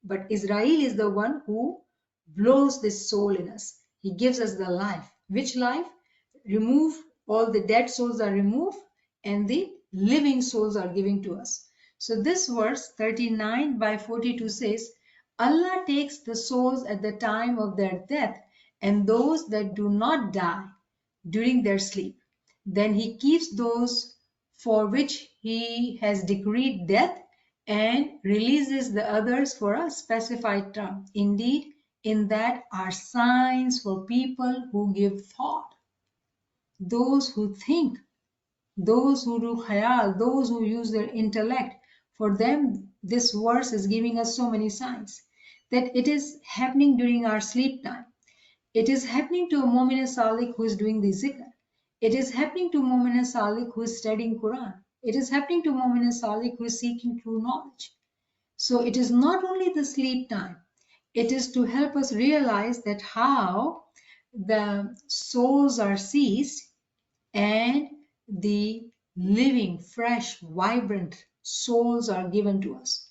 but Israel is the one who blows this soul in us. He gives us the life. Which life? Remove, all the dead souls are removed and the living souls are given to us. So this verse 39 by 42 says, Allah takes the souls at the time of their death and those that do not die during their sleep. Then He keeps those for which He has decreed death and releases the others for a specified term. Indeed, in that are signs for people who give thought, those who think, those who do khayal, those who use their intellect. For them, this verse is giving us so many signs that it is happening during our sleep time. It is happening to a Mu'min Salik who is doing the zikr. It is happening to Mu'min Salik who is studying Quran. It is happening to Mu'min Salik who is seeking true knowledge. So it is not only the sleep time, it is to help us realize that how the souls are seized and the living, fresh, vibrant souls are given to us.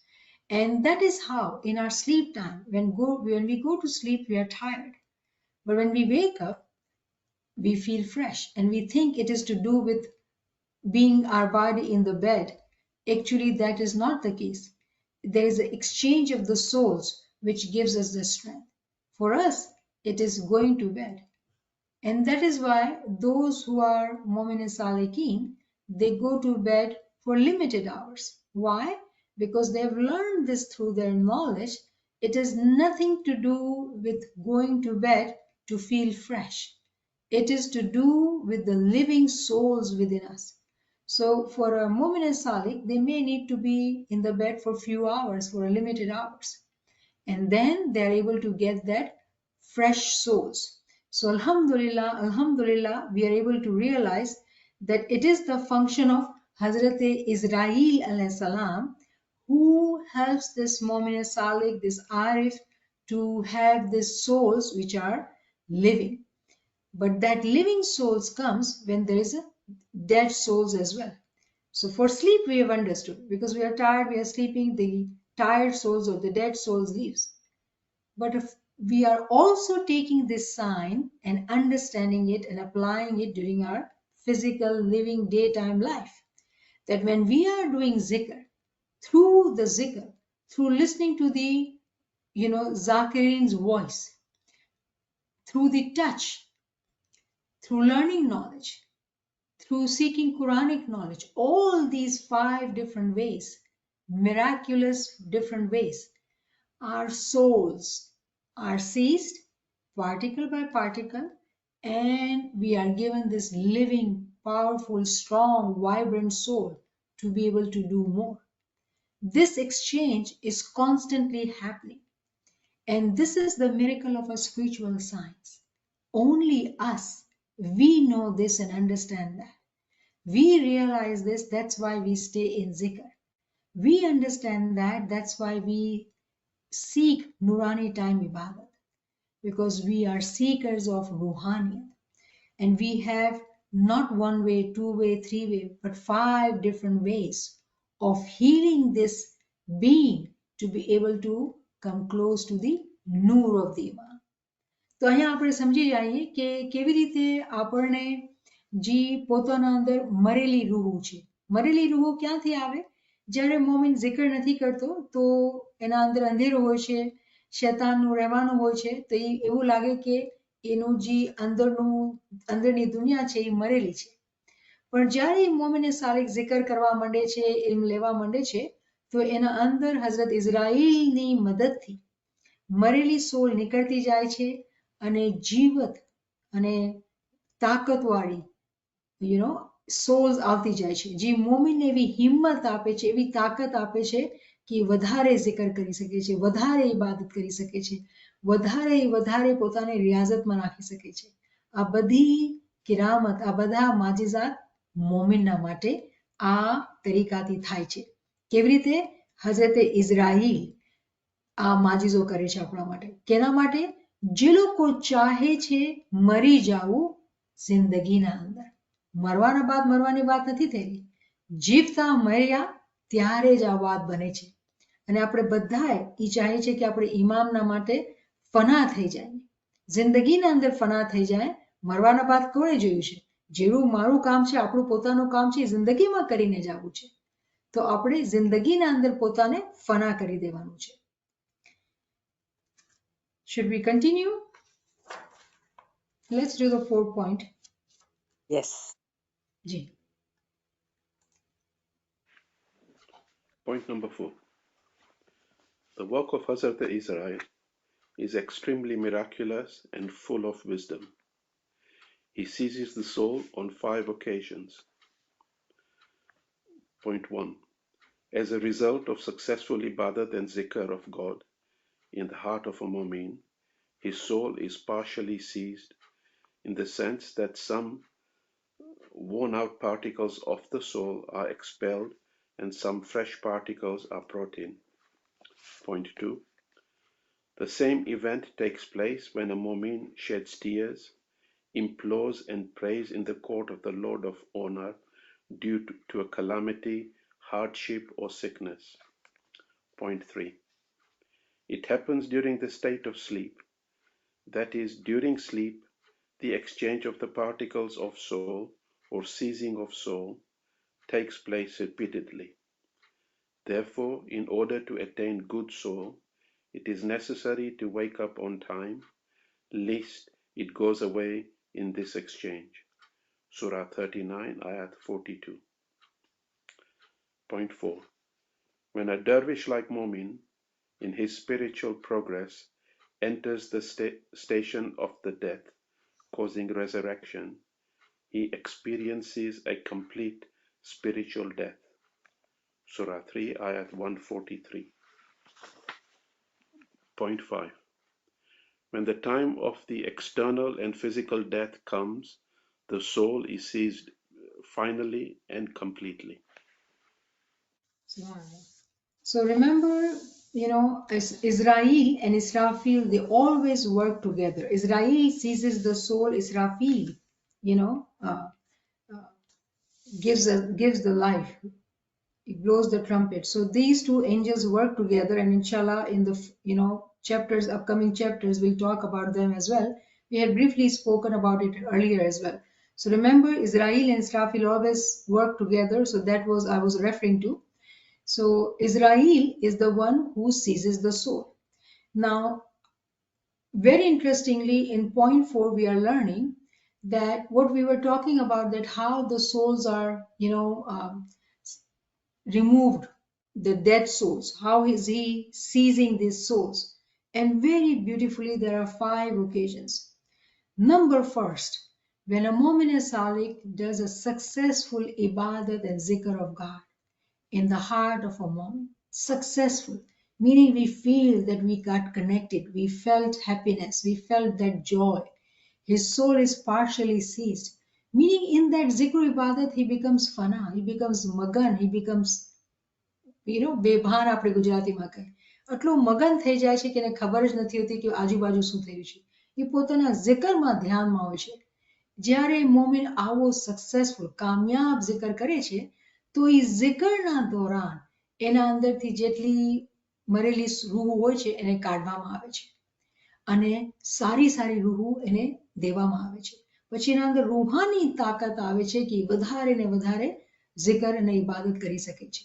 And that is how in our sleep time, when we go to sleep, we are tired. But when we wake up, we feel fresh and we think it is to do with being our body in the bed. Actually, that is not the case. There is an exchange of the souls which gives us the strength. For us, it is going to bed. And that is why those who are Mu'min Salikin, they go to bed for limited hours. Why? Because they have learned this through their knowledge. It has nothing to do with going to bed to feel fresh. It is to do with the living souls within us. So for a Mu'min Salik, they may need to be in the bed for few hours, for a limited hours. And then they are able to get that fresh souls. So Alhamdulillah, Alhamdulillah, we are able to realize that it is the function of Hazrat Israel alayhi salam who helps this Mu'min Salik, this Arif, to have these souls which are living. But that living souls comes when there is a dead souls as well. So for sleep we have understood, because we are tired, we are sleeping, the tired souls or the dead souls leaves. But if we are also taking this sign and understanding it and applying it during our physical living daytime life, that when we are doing zikr, through the zikr, through listening to the Zakirin's voice, through the touch, through learning knowledge, through seeking Quranic knowledge, all these 5 different ways, miraculous different ways, our souls are seized particle by particle, and we are given this living, powerful, strong, vibrant soul to be able to do more. This exchange is constantly happening. And this is the miracle of a spiritual science. Only us, we know this and understand that. We realize this, that's why we stay in zikr. We understand that, that's why we seek Nurani time ibadat. Because we are seekers of Ruhaniyat. And we have not 1 way, 2 way, 3 way, but 5 different ways of healing this being to be able to come close to the Noor of the Iman. તો અહીંયા આપણે સમજી જઈએ કે કેવી રીતે આપણને જે પોતાના અંદર મરેલી રૂહ છે, મરેલી રૂહ ક્યાંથી આવે? જ્યારે મોમિન zikr નથી કરતો તો એના અંદર અંધેરો હોય છે, શૈતાનનું રહેવાનું હોય છે, તો એવું લાગે કે એનું જે અંદરની દુનિયા છે એ મરેલી છે. પણ જ્યારે મોમિને સાલિક zikr કરવા માંડે છે, ઇલ્મ લેવા માંડે છે, તો એના અંદર હઝરત ઇઝરાઈલની મદદથી મરેલી સોલ નીકળતી જાય છે અને જીવત અને તાકતવાળી સોલ્સ આવતી જાય છે, જે મોમિનને એવી હિંમત આપે છે, એવી તાકાત આપે છે કે વધારે zikr કરી શકે છે, વધારે ઇબાદત કરી શકે છે, વધારે પોતાને રિયાઝતમાં નાખી શકે છે. આ બધી કિરામત, આ બધા માજિઝાત મોમિનના માટે આ તરીકાથી થાય છે. કેવી રીતે? હઝરતે ઇઝરાઈલ આ માજિઝો કરે છે આપણા માટે. કેના માટે? જે લોકો ચાહે છે મરી જાવું જિંદગીના અંદર. મરવાના બાદ મરવાની વાત નથી થયેલી, જીવતા મર્યા ત્યારે જ આ વાત બને છે. અને આપણે બધાએ એ ચાહે છે કે આપણે ઇમામના માટે ફના થઈ જાય, જિંદગીના અંદર ફના થઈ જાય. મરવાના બાદ કોણે જોયું છે? જેવું મારું કામ છે, આપણું પોતાનું કામ છે, જિંદગીમાં કરીને જવું છે. તો આપણે જિંદગીના અંદર પોતાને ફના કરી દેવાનું છે. Should we continue? Let's do the 4 point. Yes. Ji. Point number 4. The work of Hazrat Israel is extremely miraculous and full of wisdom. He seizes the soul on 5 occasions. Point 1. As a result of successful ibadat and zikr of God in the heart of a mu'min, his soul is partially seized in the sense that some worn-out particles of the soul are expelled and some fresh particles are brought in. Point 2. The same event takes place when a mu'min sheds tears, implores and prays in the court of the Lord of Honor due to a calamity, hardship or sickness. Point 3. It happens during the state of sleep. That is, during sleep, the exchange of the particles of soul or seizing of soul takes place repeatedly. Therefore, in order to attain good soul, it is necessary to wake up on time, lest it goes away in this exchange. Surah 39, Ayat 42. Point 4. When a dervish like Mu'min, in his spiritual progress, enters the station of the death, causing resurrection, he experiences a complete spiritual death. Surah 3, Ayat 143. Point 5. When the time of the external and physical death comes, the soul is seized finally and completely. So remember, Israel and Israfil, they always work together. Israel seizes the soul, Israfil, you know, uh, gives the life. He blows the trumpet. So these two angels work together, and inshallah, in the chapters, upcoming chapters, we'll talk about them as well. We had briefly spoken about it earlier as well. So remember, Israel and Israfil always work together. So that was I was referring to. So Israel is the one who seizes the soul. Now, very interestingly, in point 4, we are learning that what we were talking about, that how the souls are, removed, the dead souls. How is he seizing these souls? And very beautifully, there are 5 occasions. Number first, when a Mu'min Salik does a successful ibadat and zikr of God in the heart of a Mu'min, successful, meaning we feel that we got connected, we felt happiness, we felt that joy. His soul is partially seized, meaning in that zikr ibadat he becomes fana, he becomes magan, he becomes બેભાન આપણે ગુજરાતીમાં કહે આટલો મગન થઈ જાય છે કે એને ખબર જ નથી હોતી કે આજુબાજુ શું થયું છે એ પોતાના zikરમાં ધ્યાનમાં હોય છે જ્યારે મોમિન આવો સક્સેસફુલ કામયાબ zikr કરે છે તો એ zikરના દોરાન એના અંદરથી જેટલી મરેલી રૂહ હોય છે એને કાઢવામાં આવે છે અને સારી સારી રૂહ એને દેવામાં આવે છે પછી એના અંદર રૂહાની તાકાત આવે છે કે વધારે ને વધારે zikr અને ઇબાદત કરી શકે છે.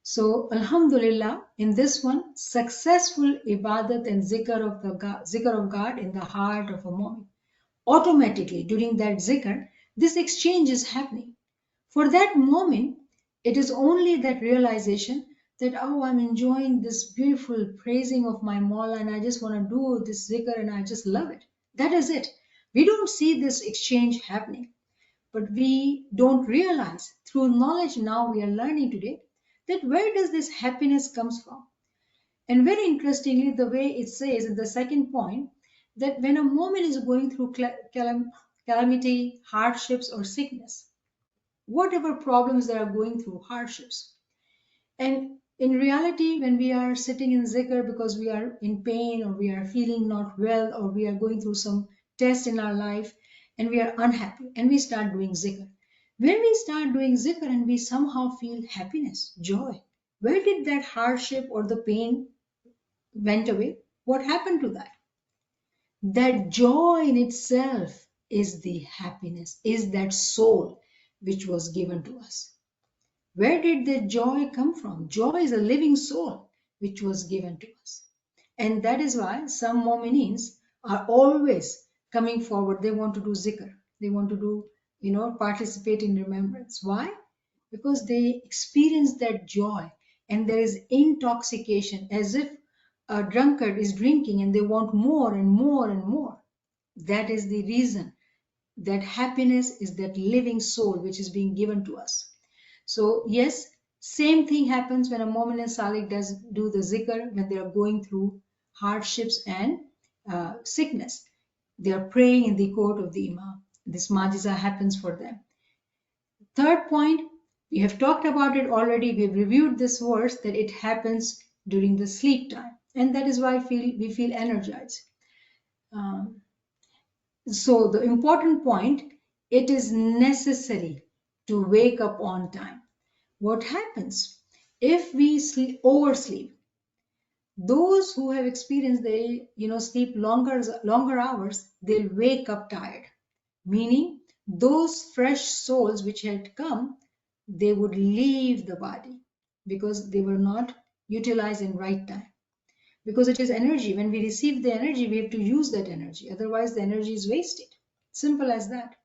So, Alhamdulillah, in this one, successful ibadat and zikr of God in the heart of a mu'min. Automatically, during that zikr, this exchange is happening. For that moment, it is only that realization that, oh, I'm enjoying this beautiful praising of my Mawla and I just want to do this zikr and I just love it. That is it. We don't see this exchange happening. But we don't realize, through knowledge now we are learning today, that where does this happiness comes from? And very interestingly, the way it says in the second point, that when a woman is going through calamity, hardships or sickness, whatever problems they are going through, hardships, and in reality, when we are sitting in zikr because we are in pain or we are feeling not well or we are going through some test in our life and we are unhappy and we start doing zikr. When we start doing zikr and we somehow feel happiness, joy, where did that hardship or the pain went away? What happened to that? That joy in itself is the happiness, is that soul which was given to us. Where did the joy come from? Joy is a living soul which was given to us. And that is why some Mu'minins are always coming forward. They want to do zikr. They want to do, participate in remembrance. Why? Because they experience that joy and there is intoxication as if a drunkard is drinking and they want more and more and more. That is the reason that happiness is that living soul which is being given to us. So yes, same thing happens when a Mu'min and Salik does do the zikr when they are going through hardships and sickness. They are praying in the court of the Imam. This majiza happens for them. Third point, we have talked about it already. We've reviewed this verse that it happens during the sleep time, and that is why we feel energized. So the important point, it is necessary to wake up on time. What happens if we oversleep? Those who have experienced they sleep longer hours, they'll wake up tired. Meaning those fresh souls which had come, they would leave the body because they were not utilized in right time. Because it is energy. When we receive the energy, we have to use that energy. Otherwise, the energy is wasted. Simple as that.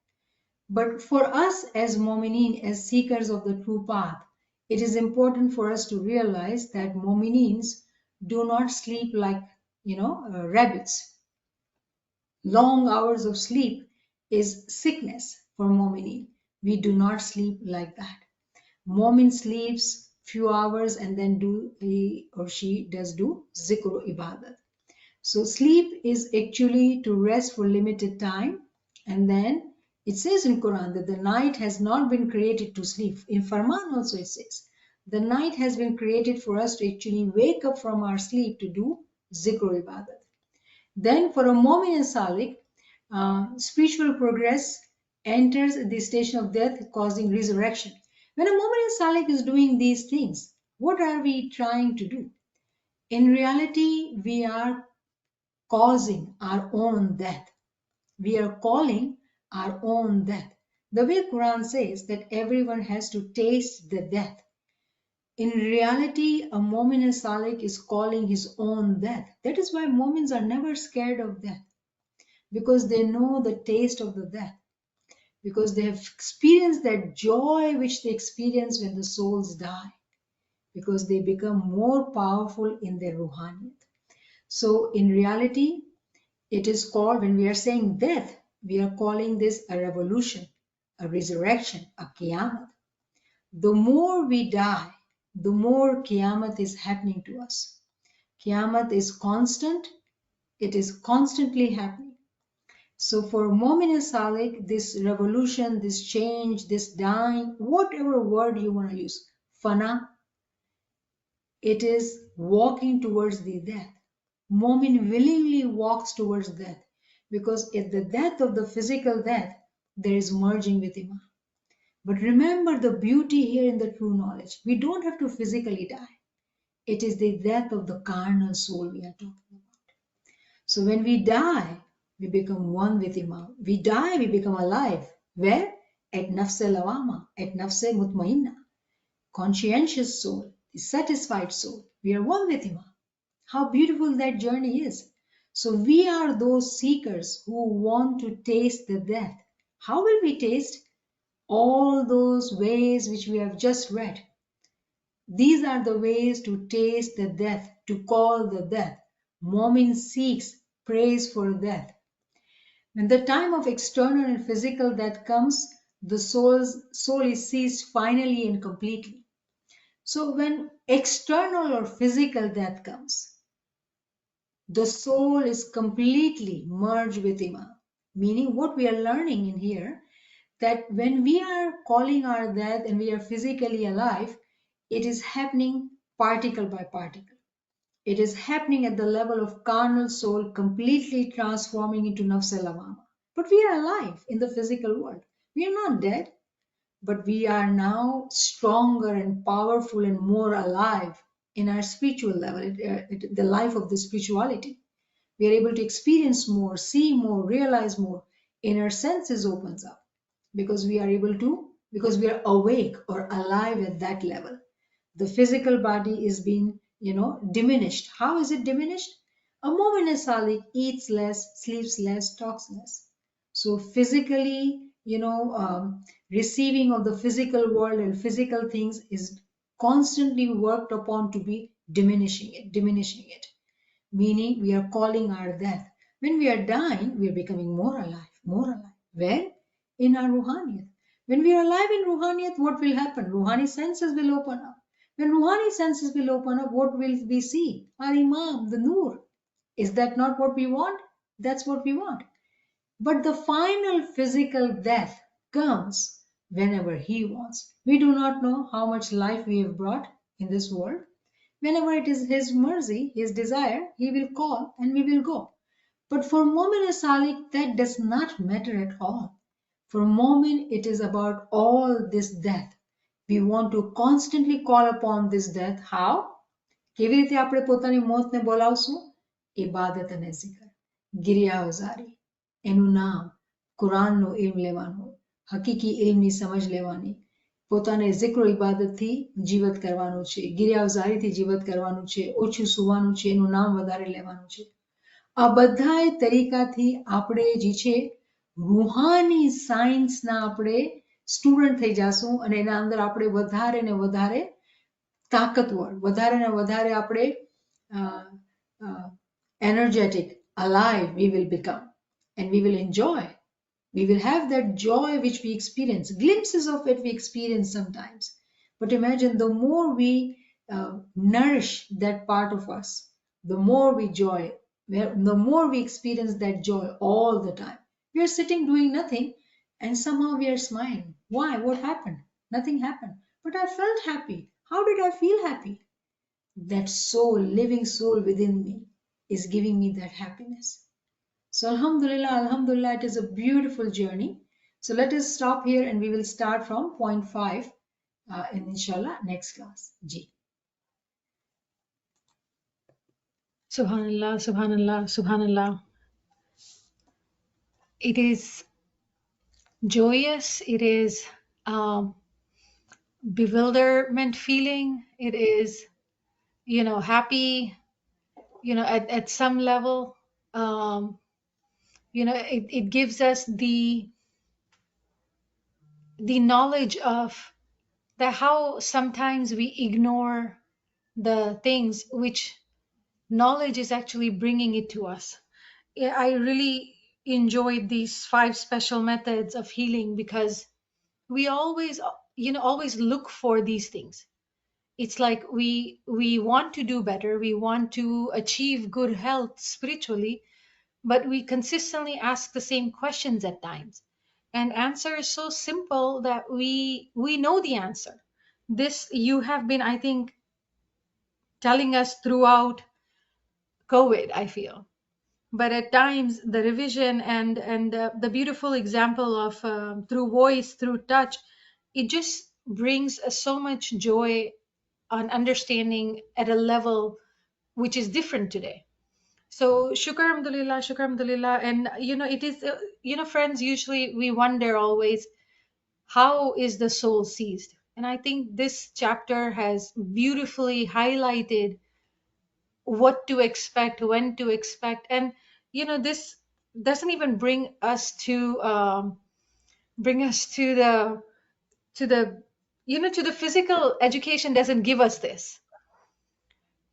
But for us as Mu'mineen, as seekers of the true path, it is important for us to realize that Mu'mineens do not sleep like, rabbits. Long hours of sleep is sickness for Mu'mineen. We do not sleep like that. Mu'min sleeps few hours and then he or she does do zikr ibadat. So sleep is actually to rest for limited time, and then it says in Quran that the night has not been created to sleep. In Farman also it says the night has been created for us to actually wake up from our sleep to do zikr ibadat. Then for a Mu'min and Salik, spiritual progress enters the station of death, causing resurrection. When a Mu'min and Salik is doing these things, what are we trying to do? In reality, we are causing our own death. We are calling our own death. The way Quran says that everyone has to taste the death. In reality, a Mu'min and Salik is calling his own death. That is why Mu'mins are never scared of death, because they know the taste of the death, because they have experienced that joy which they experience when the souls die, because they become more powerful in their ruhaniyat. So in reality, it is called, when we are saying death, we are calling this a revolution, a resurrection, a qiyamah. The more we die, the more qiyamah is happening to us. Qiyamah is constant. It is constantly happening. So for Mu'min and Salik, this revolution, this change, this dying, whatever word you want to use, fana, it is walking towards the death. Mu'min willingly walks towards death, because at the death of the physical death, there is merging with Iman. But remember the beauty here in the true knowledge. We don't have to physically die. It is the death of the carnal soul we are talking about. So when we die, we become one with Imam. We die, we become alive. Where? At nafse lawama, at nafse mutmainna. Conscientious soul, the satisfied soul. We are one with Imam. How beautiful that journey is. So we are those seekers who want to taste the death. How will we taste? All those ways which we have just read. These are the ways to taste the death, to call the death. Mu'min seeks, prays for death. When the time of external and physical death comes, the soul is seized finally and completely. So when external or physical death comes, the soul is completely merged with Imam. Meaning what we are learning in here, that when we are calling our death and we are physically alive, it is happening particle by particle. It is happening at the level of carnal soul completely transforming into nafs al-lawama. But we are alive in the physical world. We are not dead, but we are now stronger and powerful and more alive in our spiritual level, the life of the spirituality. We are able to experience more, see more, realize more. Inner senses opens up because we are awake or alive at that level. The physical body is being, diminished. How is it diminished? A mu'min salik eats less, sleeps less, talks less. So physically, receiving of the physical world and physical things is constantly worked upon to be diminishing it, meaning we are calling our death. When we are dying, we are becoming more alive, more alive. Where? In our ruhaniyat. When we are alive in ruhaniyat, what will happen? Ruhani senses will open up. When ruhani senses will open up, what will we see? Our imam, the nur. Is that not what we want? That's what we want. But the final physical death comes whenever he wants. We do not know how much life we have brought in this world. Whenever it is his mercy, his desire, he will call and we will go. But for Momin Salik, that does not matter at all. For Momin, it is about all this death. We want to constantly call upon this death. How? કેવી રીતે આપણે પોતાની મોતને બોલાવશું? ઇબાદત અને zikr, ગિરિયાવઝારી, એનું નામ, કુરાનનું ઇલ્મ લેવાનું, હકીકી ઇલ્મની સમજ લેવાની, પોતાને zikr ઇબાદતથી જીવત કરવાનું છે, ગિરિયાવઝારીથી જીવત કરવાનું છે, ઓછું સુવાનું છે, એનું નામ વધારે લેવાનું છે. આ બધાય તરીકાથી આપણે જે છે રૂહાની સાયન્સના આપણે સ્ટુડન્ટ થઈ જાશું અને એના અંદર આપણે વધારે ને વધારે તાકતવર, વધારે ને વધારે આપણે energetic, alive we will become, and we will enjoy. We will have that joy which we experience. Glimpses of it we experience sometimes. But imagine the more we nourish that part of us, the more we joy, the more we experience that joy all the time. We are sitting doing nothing and somehow we are smiling. Why? What happened? Nothing happened. But I felt happy. How did I feel happy? That soul, living soul within me is giving me that happiness. So Alhamdulillah, Alhamdulillah, it is a beautiful journey. So let us stop here and we will start from point 5 in inshallah next class. Ji. Subhanallah, Subhanallah, Subhanallah. It is joyous, it is bewilderment feeling, it is, happy, at some level. It gives us the knowledge of that how sometimes we ignore the things which knowledge is actually bringing it to us. Yeah, I really enjoyed these 5 special methods of healing because we always, always look for these things. It's like we want to do better, we want to achieve good health spiritually, but we consistently ask the same questions at times. And answer is so simple that we know the answer. This you have been, I think, telling us throughout COVID, I feel. But at times the revision and the beautiful example of through voice, through touch, it just brings so much joy on understanding at a level which is different today. So shukr alhamdulillah, shukr alhamdulillah. And it is friends, usually we wonder always, how is the soul seized? And I think this chapter has beautifully highlighted what to expect, when to expect. And this doesn't even bring us to the to the physical education. Doesn't give us this.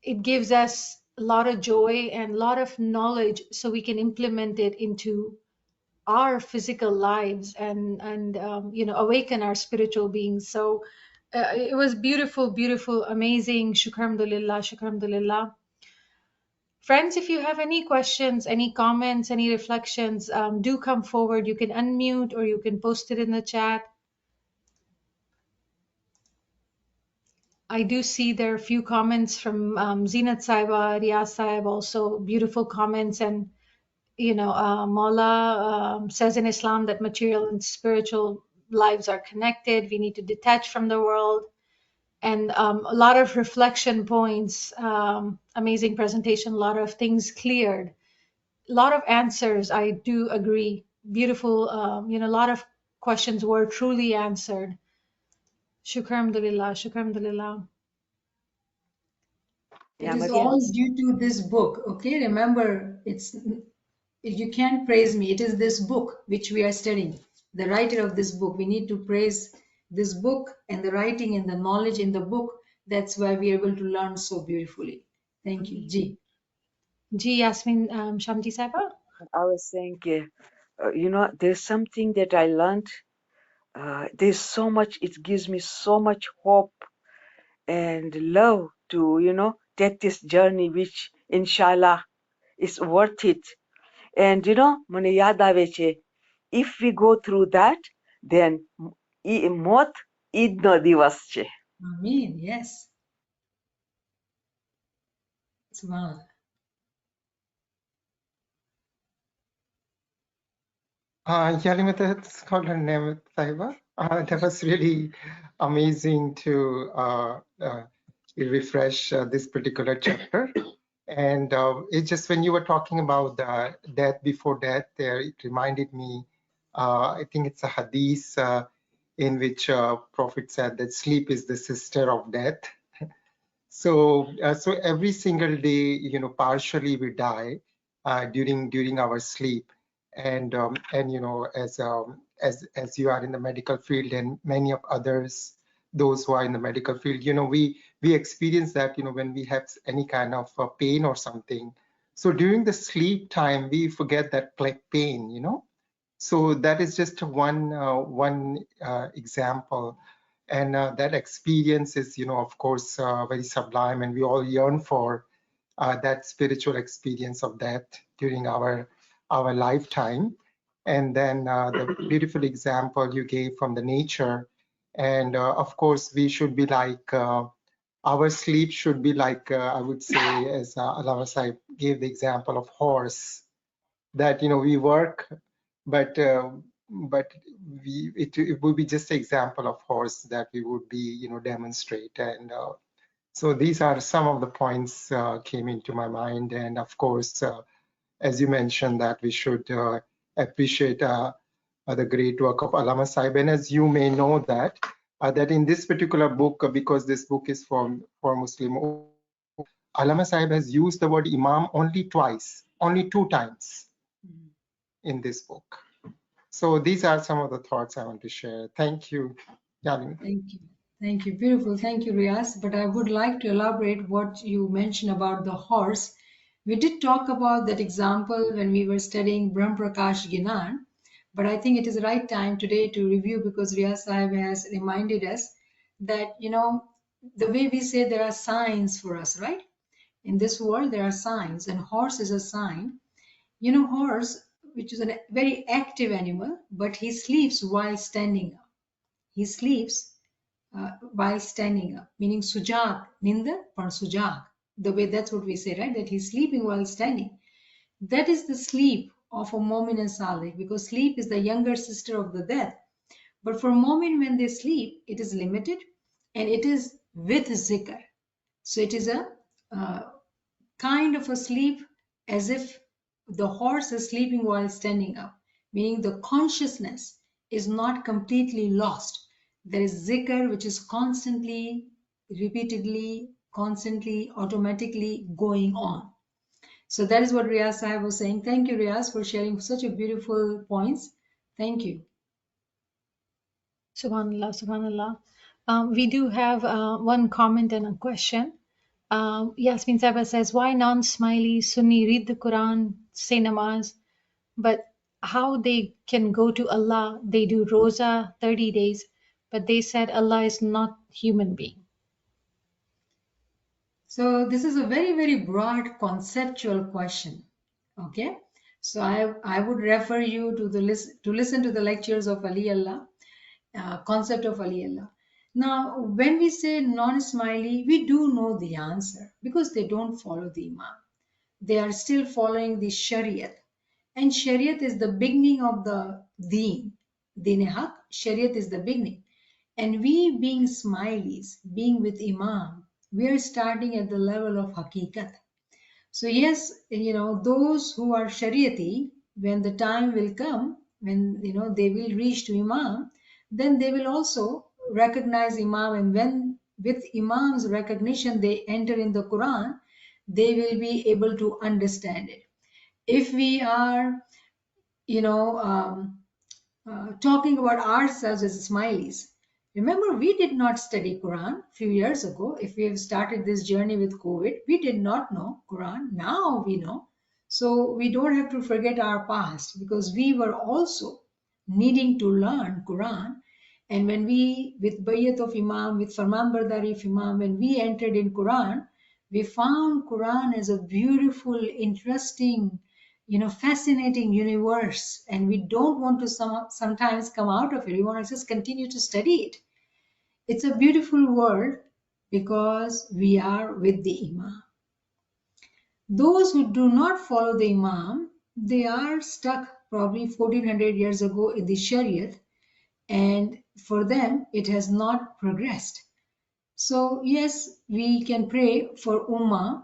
It gives us a lot of joy and a lot of knowledge so we can implement it into our physical lives and awaken our spiritual beings. So it was beautiful, beautiful, amazing. Shukr alhamdulillah, shukr alhamdulillah. Friends, if you have any questions, any comments, any reflections, do come forward. You can unmute or you can post it in the chat. I do see there are a few comments from Zinat Saiba, Riyaz Saib, also beautiful comments. And, Maula says in Islam that material and spiritual lives are connected. We need to detach from the world. And a lot of reflection points, amazing presentation, a lot of things cleared, a lot of answers. I do agree. Beautiful, a lot of questions were truly answered. Shukr alhamdulillah, shukr alhamdulillah. It is NIAMAT all first. due to this book. Okay, remember, you can't praise me. It is this book which we are studying. The writer of this book. We need to praise this book and the writing and the knowledge in the book. That's why we are able to learn so beautifully. Thank you. Ji. Ji Yasmin Shamti Saiba. I was saying, there's something that I learned. There's so much, it gives me so much hope and love to, take this journey, which inshallah is worth it. And, મને યાદ આવે છે, if we go through that, then મોત ઈદનો દિવસ છે. Ameen. Yes. Subhanallah. Yalimata Scholar Nemet Sahiba. That was really amazing to refresh this particular chapter. And it just, when you were talking about the death before death, there it reminded me, I think it's a hadith in which Prophet said that sleep is the sister of death. So every single day, partially we die during our sleep, and as you are in the medical field and many of others, those who are in the medical field, we experience that when we have any kind of pain or something. So during the sleep time, we forget that pain, So that is just one example. And that experience is, of course, very sublime, and we all yearn for that spiritual experience of death during our lifetime. And then the beautiful example you gave from the nature, and of course, we should be like our sleep should be like I would say, as Allama Sahib gave the example of horse, that we work, but it would be just an example of horse that we would be demonstrate. And so these are some of the points came into my mind. And of course, as you mentioned, that we should appreciate the great work of Allama Sahib. And as you may know that that in this particular book, because this book is for Muslim, Allama Sahib has used the word Imam only twice, only 2 times in this book. So these are some of the thoughts I want to share. Thank you, Yalim. Thank you. Thank you. Beautiful. Thank you, Riaz. But I would like to elaborate what you mentioned about the horse. We did talk about that example when we were studying Brahm Prakash Ginan, but I think it is the right time today to review, because Riaz Sahib has reminded us that, the way we say there are signs for us, right? In this world, there are signs, and horse is a sign. Horse, which is a very active animal, but he sleeps while standing up. He sleeps while standing up, meaning sujag, nindar or sujag. The way that's what we say, right? That he's sleeping while standing. That is the sleep of a Momin and Salih, because sleep is the younger sister of the death. But for Momin, when they sleep, it is limited and it is with zikr. So it is a kind of a sleep as if the horse is sleeping while standing up, meaning the consciousness is not completely lost. There is zikr which is constantly, repeatedly, constantly, automatically going on. So that is what Riaz Sahib was saying. Thank you, Riaz, for sharing such a beautiful points. Thank you. Subhanallah, Subhanallah. We do have one comment and a question. Yasmin Saba says, why non-smiley Sunni read the Quran, say namaz, but how they can go to Allah? They do roza 30 days, but they said Allah is not human being. So this is a very, very broad conceptual question. Okay. So I would refer you to listen to the lectures of Ali Allah, concept of Ali Allah. Now, when we say non-smiley, we do know the answer because they don't follow the Imam. They are still following the Shariat. And Shariat is the beginning of the Deen. Deen-e-Haq, Shariat is the beginning. And we being smileys, being with Imam, we are starting at the level of Hakikat. So yes, those who are Shariati, when the time will come, when they will reach to Imam, then they will also recognize Imam, and when with Imam's recognition they enter in the Quran, they will be able to understand it. If we are, talking about ourselves as smileys, remember we did not study Quran a few years ago. If we have started this journey with COVID, we did not know Quran. Now we know. So we don't have to forget our past, because we were also needing to learn Quran. And when we, with Bayat of Imam, with Farman Bardari of Imam, when we entered in Quran, we found Quran as a beautiful, interesting, fascinating universe. And we don't want to sometimes come out of it. We want to just continue to study it. It's a beautiful world because we are with the Imam. Those who do not follow the Imam, they are stuck probably 1400 years ago in the Shariat, and for them it has not progressed. So yes, we can pray for Ummah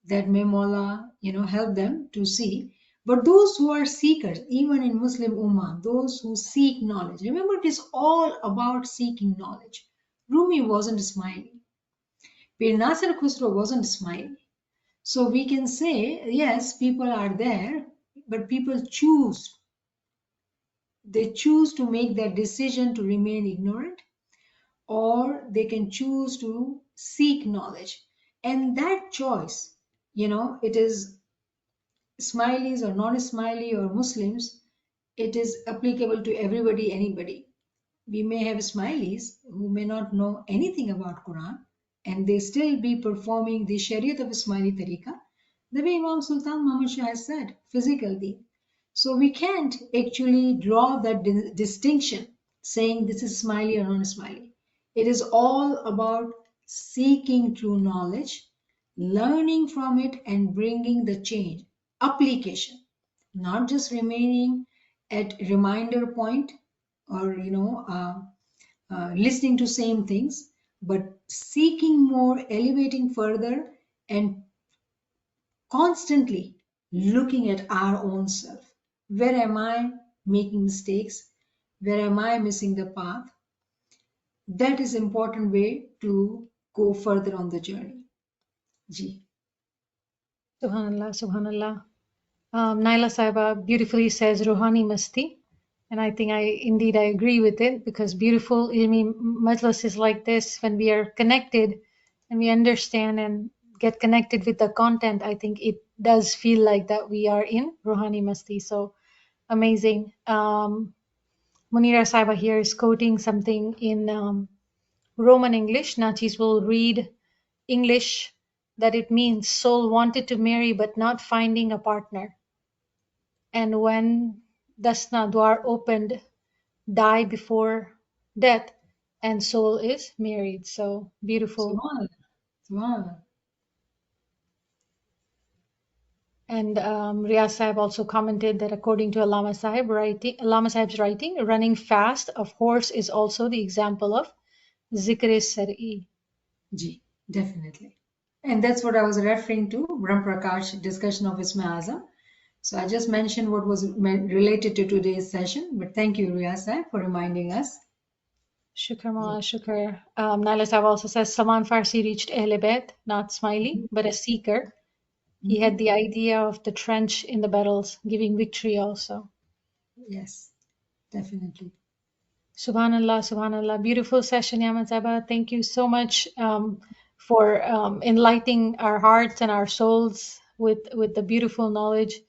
that may Mawla, help them to see. But those who are seekers, even in Muslim Ummah, those who seek knowledge, remember it is all about seeking knowledge. Rumi wasn't smiling. Pir Nasir Khusro wasn't smiling. So we can say, yes, people are there, but people choose. They choose to make that decision to remain ignorant, or they can choose to seek knowledge. And that choice, it is smileys or non-smiley or Muslims, it is applicable to everybody, anybody. We may have smileys who may not know anything about Quran, and they still be performing the Shariat of Ismaili Tariqa, the way Imam Sultan Muhammad Shah has said, physical deen. So we can't actually draw that distinction, saying this is smiley or non-smiley. It is all about seeking true knowledge, learning from it, and bringing the change, application, not just remaining at reminder point or listening to same things, but seeking more, elevating further, and constantly looking at our own self. Where am I making mistakes? Where am I missing the path? That is important way to go further on the journey. Ji. Subhanallah, Subhanallah. Naila Sahiba beautifully says Ruhani Masti. And I think I agree with it, because beautiful ilmi majlises like this, when we are connected and we understand and get connected with the content, I think it does feel like that we are in Ruhani Masti. So amazing. Munira Sahiba here is quoting something in Roman English. Nachis will read English, that it means soul wanted to marry but not finding a partner. And when Dasna Dwar opened, die before death, and soul is married. So beautiful. Subhanallah. Subhanallah. And Riyaz Sahib also commented that according to Allama Sahib's writing, running fast of horse is also the example of zikr-e-sar'i. Ji, definitely. And that's what I was referring to, Brahm Prakash discussion of Isma Azam. So I just mentioned what was related to today's session, but thank you, Riyasa, for reminding us. Shukr, Mawla, shukr. Naila Sahib also says Salman Farsi reached Ahl Bayt, not Smiley, but a seeker. He had the idea of the trench in the battles, giving victory also. Yes, definitely. Subhanallah, Subhanallah. Beautiful session, Yaman Zaba. Thank you so much for enlightening our hearts and our souls with the beautiful knowledge.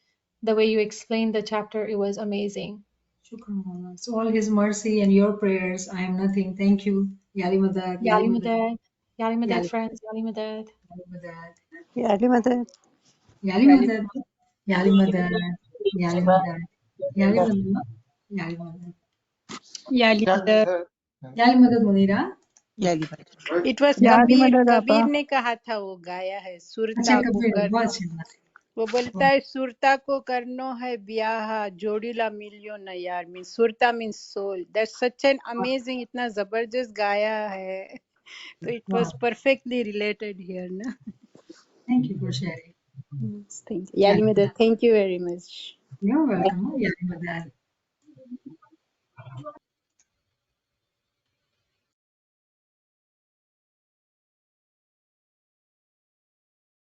The way you explained the chapter, it was amazing. Shukran, Mawla. So all His mercy and your prayers, I am nothing. Thank you. Yali Madad, Yali Yali Madad, Madad. Yali Madad, Yali friends. Yali Madad. Madad, يا مدد Yali Madad, Yali Madad, Yali Madad, Yali Madad, Yali Madad. याली मदद Yali Madad, Munira. याली मदद it was याली कबीर मदद आपा कबीर ने कहा था, वो गाया है अच्छा, सुरता को कबीर, करनो, बहुत अच्छा। वो बोलता है सुरता को करनो है ब्याह जोड़ीला मिलियो न यार, मीन सुरता mean soul. That's such an amazing, इतना जबरदस्त गाया है, तो it was perfectly related here ना। Thank you for sharing. Thank you Yali मदद, thank you very much. You're welcome. Yali Madad.